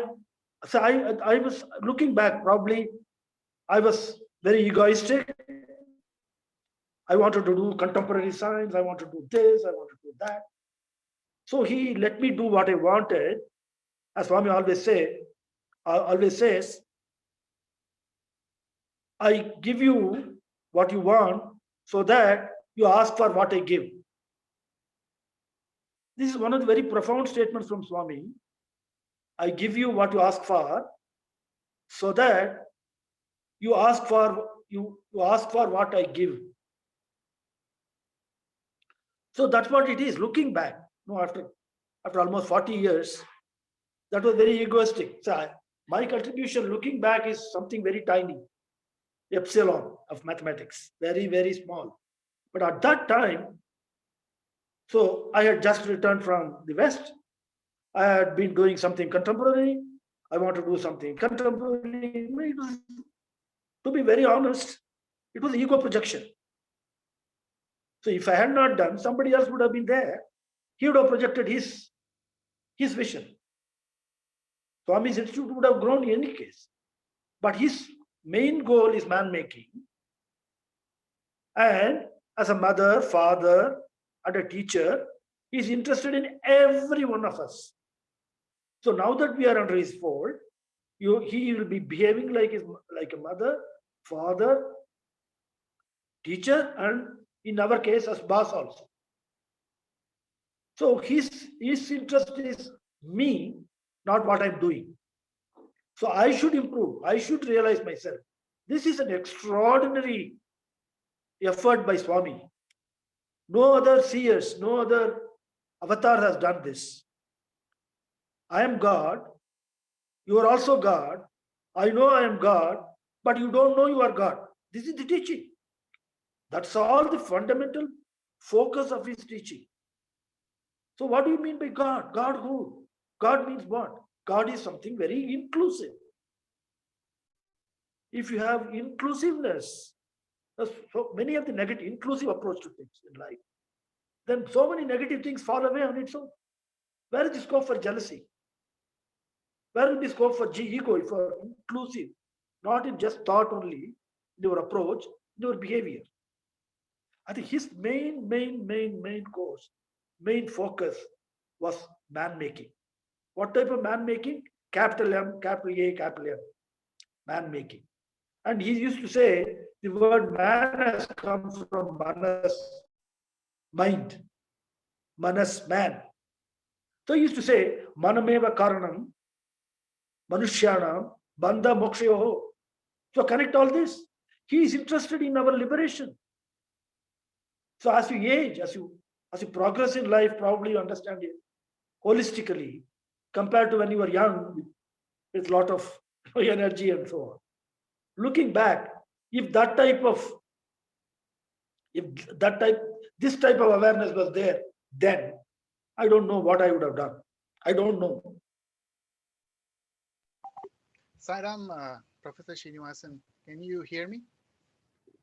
was looking back, probably I was very egoistic. I wanted to do contemporary science, I wanted to do this, I wanted to do that. So he let me do what I wanted. As Swami always says, I give you what you want so that you ask for what I give. This is one of the very profound statements from Swami. I give you what you ask for so that you ask for what I give. So that's what it is. Looking back, after almost 40 years, that was very egoistic. So my contribution looking back is something very tiny, epsilon of mathematics, very, very small. But at that time, so I had just returned from the West. I had been doing something contemporary. I want to do something contemporary. To be very honest, it was ego projection. So if I had not done, somebody else would have been there. He would have projected his vision. Swami's institute would have grown in any case. But his main goal is man-making. And as a mother, father, and a teacher, he is interested in every one of us. So now that we are under his fold, he will be behaving like a mother, father, teacher, and in our case, as boss also. So his interest is me, not what I'm doing. So I should improve. I should realize myself. This is an extraordinary effort by Swami. No other seers, no other avatar has done this. I am God. You are also God. I know I am God, but you don't know you are God. This is the teaching. That's all the fundamental focus of his teaching. So what do you mean by God? God who? God means what? God is something very inclusive. If you have inclusiveness, There's so many of the negative, inclusive approach to things in life. Then so many negative things fall away on its own. Where is the scope for jealousy? Where will be scope for ego if you're inclusive, not in just thought only, in your approach, in your behavior? I think his main course, main focus was man making. What type of man making? Capital M, capital A, capital M. Man making. And he used to say the word man has come from manas, mind. Manas, man. So he used to say, manameva karanam, manushyanam, bandha mokshayoho. So connect all this. He is interested in our liberation. So as you age, as you progress in life, probably you understand it holistically, compared to when you were young with a lot of energy and so on. Looking back, if this type of awareness was there, then I don't know what I would have done. I don't know. Sairam, Professor Srinivasan, can you hear me?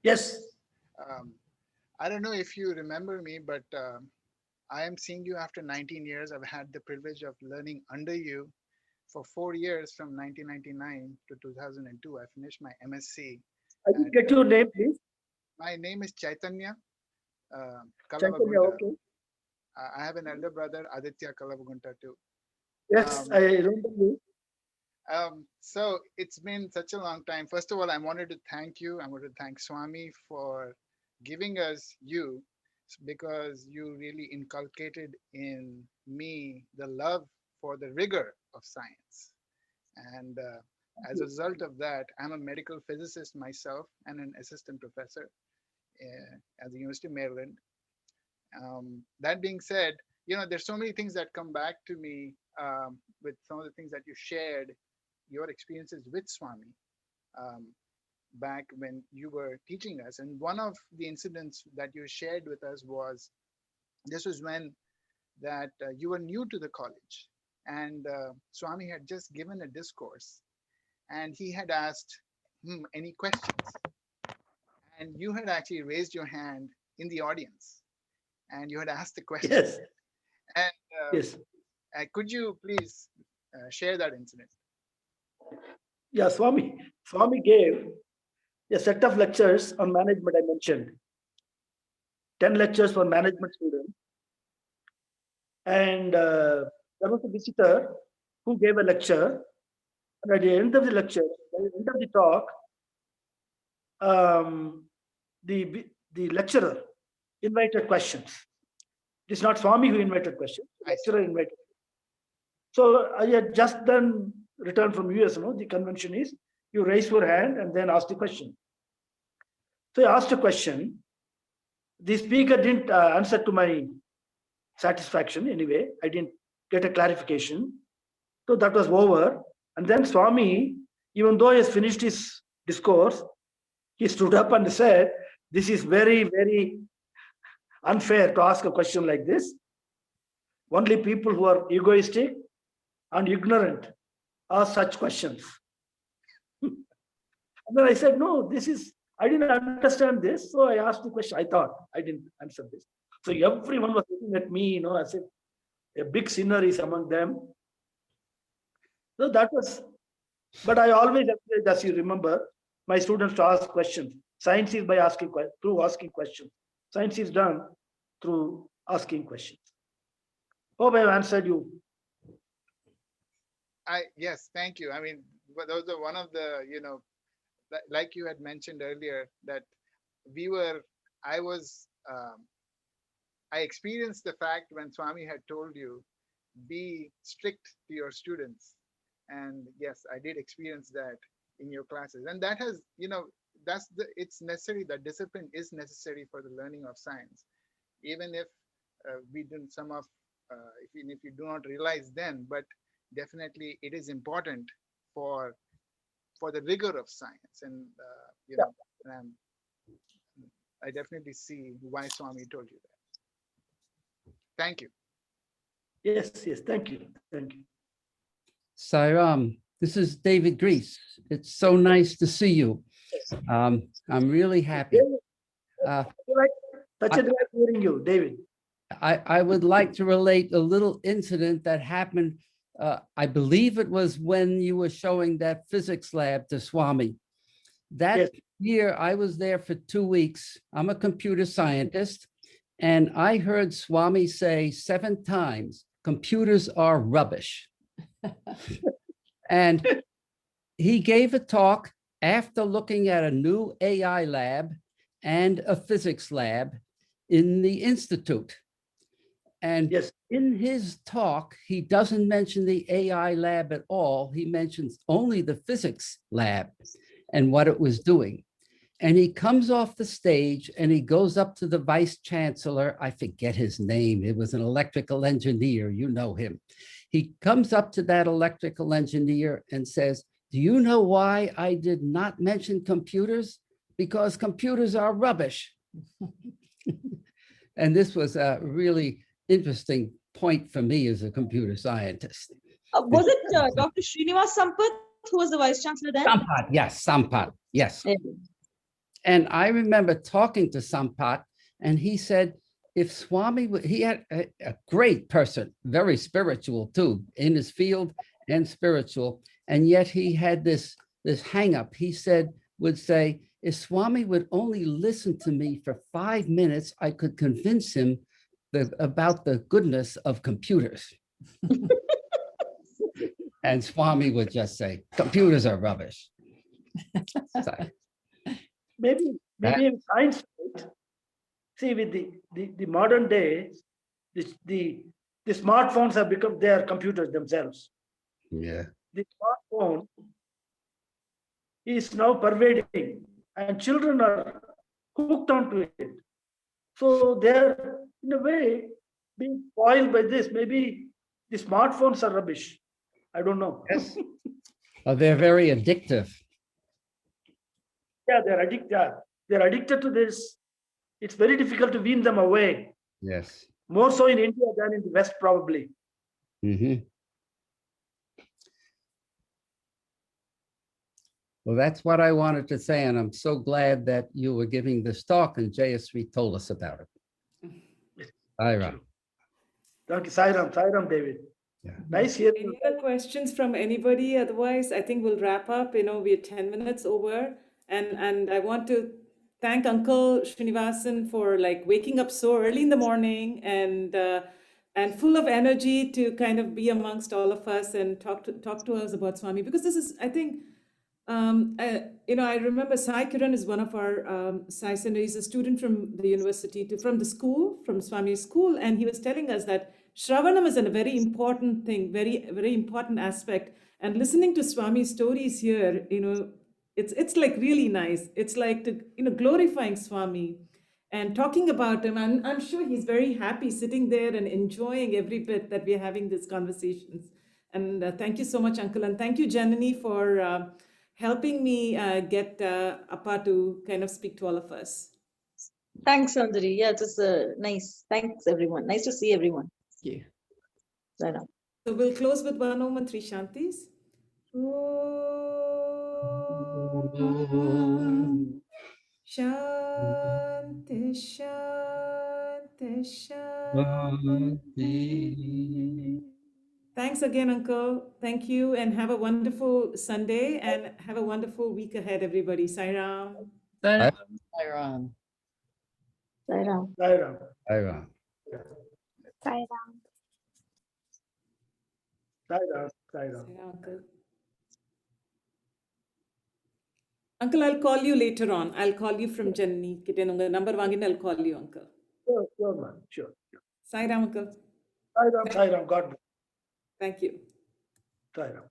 Yes. I don't know if you remember me, but I am seeing you after 19 years. I've had the privilege of learning under you for 4 years from 1999 to 2002. I finished my MSc. I didn't get your name, please. My name is Chaitanya Chaitanya, Kalavagunta. okay. I have an elder brother, Aditya Kalavagunta, too. Yes, I remember you. So it's been such a long time. First of all, I wanted to thank you. I want to thank Swami for giving us you, because you really inculcated in me the love for the rigor of science. And as a result of that, I'm a medical physicist myself and an assistant professor at the University of Maryland. That being said, there's so many things that come back to me with some of the things that you shared, your experiences with Swami back when you were teaching us. And one of the incidents that you shared with us was, this was when that you were new to the college, and Swami had just given a discourse, and he had asked any questions, and you had actually raised your hand in the audience, and you had asked the question. Yes. And Yes. Could you please share that incident? Yeah, Swami gave a set of lectures on management. I mentioned 10 lectures for management students, and there was a visitor who gave a lecture. And at the end of the lecture, at the end of the talk, the lecturer invited questions. It is not Swami who invited questions. The lecturer invited. So I had just then returned from US. The convention is you raise your hand and then ask the question. So I asked a question. The speaker didn't answer to my satisfaction anyway. I didn't get a clarification. So that was over. And then Swami, even though he has finished his discourse, he stood up and said, "This is very, very unfair to ask a question like this. Only people who are egoistic and ignorant ask such questions." And then I said, "No, I didn't understand this." So I asked the question. I thought I didn't answer this. So everyone was looking at me, as if a big sinner is among them. So that was, but I always encourage, as you remember, my students to ask questions. Science is by through asking questions. Science is done through asking questions. Hope I have answered you. Yes, thank you. I mean, those are one of the, like you had mentioned earlier, that I experienced the fact when Swami had told you, be strict to your students. And yes, I did experience that in your classes. And that has, it's necessary, that discipline is necessary for the learning of science. Even if we didn't even if you do not realize then, but definitely it is important for the rigor of science. And, and I definitely see why Swami told you that. Thank you. Yes, thank you. Sairam, this is David Grease. It's so nice to see you. I'm really happy. Right. Such a delight hearing you, David. I would like to relate a little incident that happened. I believe it was when you were showing that physics lab to Swami. That Yes. year, I was there for 2 weeks. I'm a computer scientist, and I heard Swami say 7 times, computers are rubbish. And he gave a talk after looking at a new AI lab and a physics lab in the Institute. And Yes. in his talk, he doesn't mention the AI lab at all. He mentions only the physics lab and what it was doing. And he comes off the stage and he goes up to the vice chancellor. I forget his name. It was an electrical engineer. You know him. He comes up to that electrical engineer and says, "Do you know why I did not mention computers? Because computers are rubbish." And this was a really interesting point for me as a computer scientist. Was it Dr. Srinivas Sampath who was the vice chancellor then? Sampath, yes, Sampath, yes. Yeah. And I remember talking to Sampath, and he said, if Swami, he had a great person, very spiritual too, in his field and spiritual, and yet he had this hang up. He said, would say, if Swami would only listen to me for 5 minutes, I could convince him about the goodness of computers. And Swami would just say, computers are rubbish. So, Maybe in science, right? See, with the modern day, the smartphones have become their computers themselves. yeah. The smartphone is now pervading, and children are hooked onto it. So they're in a way being spoiled by this. Maybe the smartphones are rubbish. I don't know. Yes. Oh, they're very addictive. Yeah, they're addicted. Yeah, they're addicted to this. It's very difficult to wean them away. Yes. More so in India than in the West, probably. Mhm. Well, that's what I wanted to say, and I'm so glad that you were giving this talk and Jayasri told us about it. Ira. Thank you, Sairam, David. Yeah. Nice hearing. Any other questions from anybody? Otherwise, I think we'll wrap up. We're 10 minutes over. And I want to thank Uncle Srinivasan for like waking up so early in the morning and full of energy to kind of be amongst all of us and talk to us about Swami. Because this is, I think, I remember Sai Kiran is one of our Sai Center. He's a student from the university, from the school, from Swami's school. And he was telling us that Shravanam is a very important thing, very, very important aspect. And listening to Swami's stories here, it's like really nice. It's like glorifying Swami and talking about him. I'm sure he's very happy sitting there and enjoying every bit that we're having these conversations. And thank you so much, Uncle. And thank you, Janani, for helping me get Appa to kind of speak to all of us. Thanks, Sundari. Yeah, it was nice. Thanks, everyone. Nice to see everyone. Thank you. Right on. So we'll close with one Om and three Shantis. Om. Shanti, Shanti, Shanti. Thanks again, Uncle. Thank you, and have a wonderful Sunday, and have a wonderful week ahead, everybody. Sairam. Ira. Right on. Sairam. Ira. Sairam. Uncle. Uncle, I'll call you later on. I'll call you from Janani. Kittenunga number wangin, I'll call you, Uncle. Sure, man. Sure. Sairam, Uncle. Sairam. God bless. Thank you. Sairam.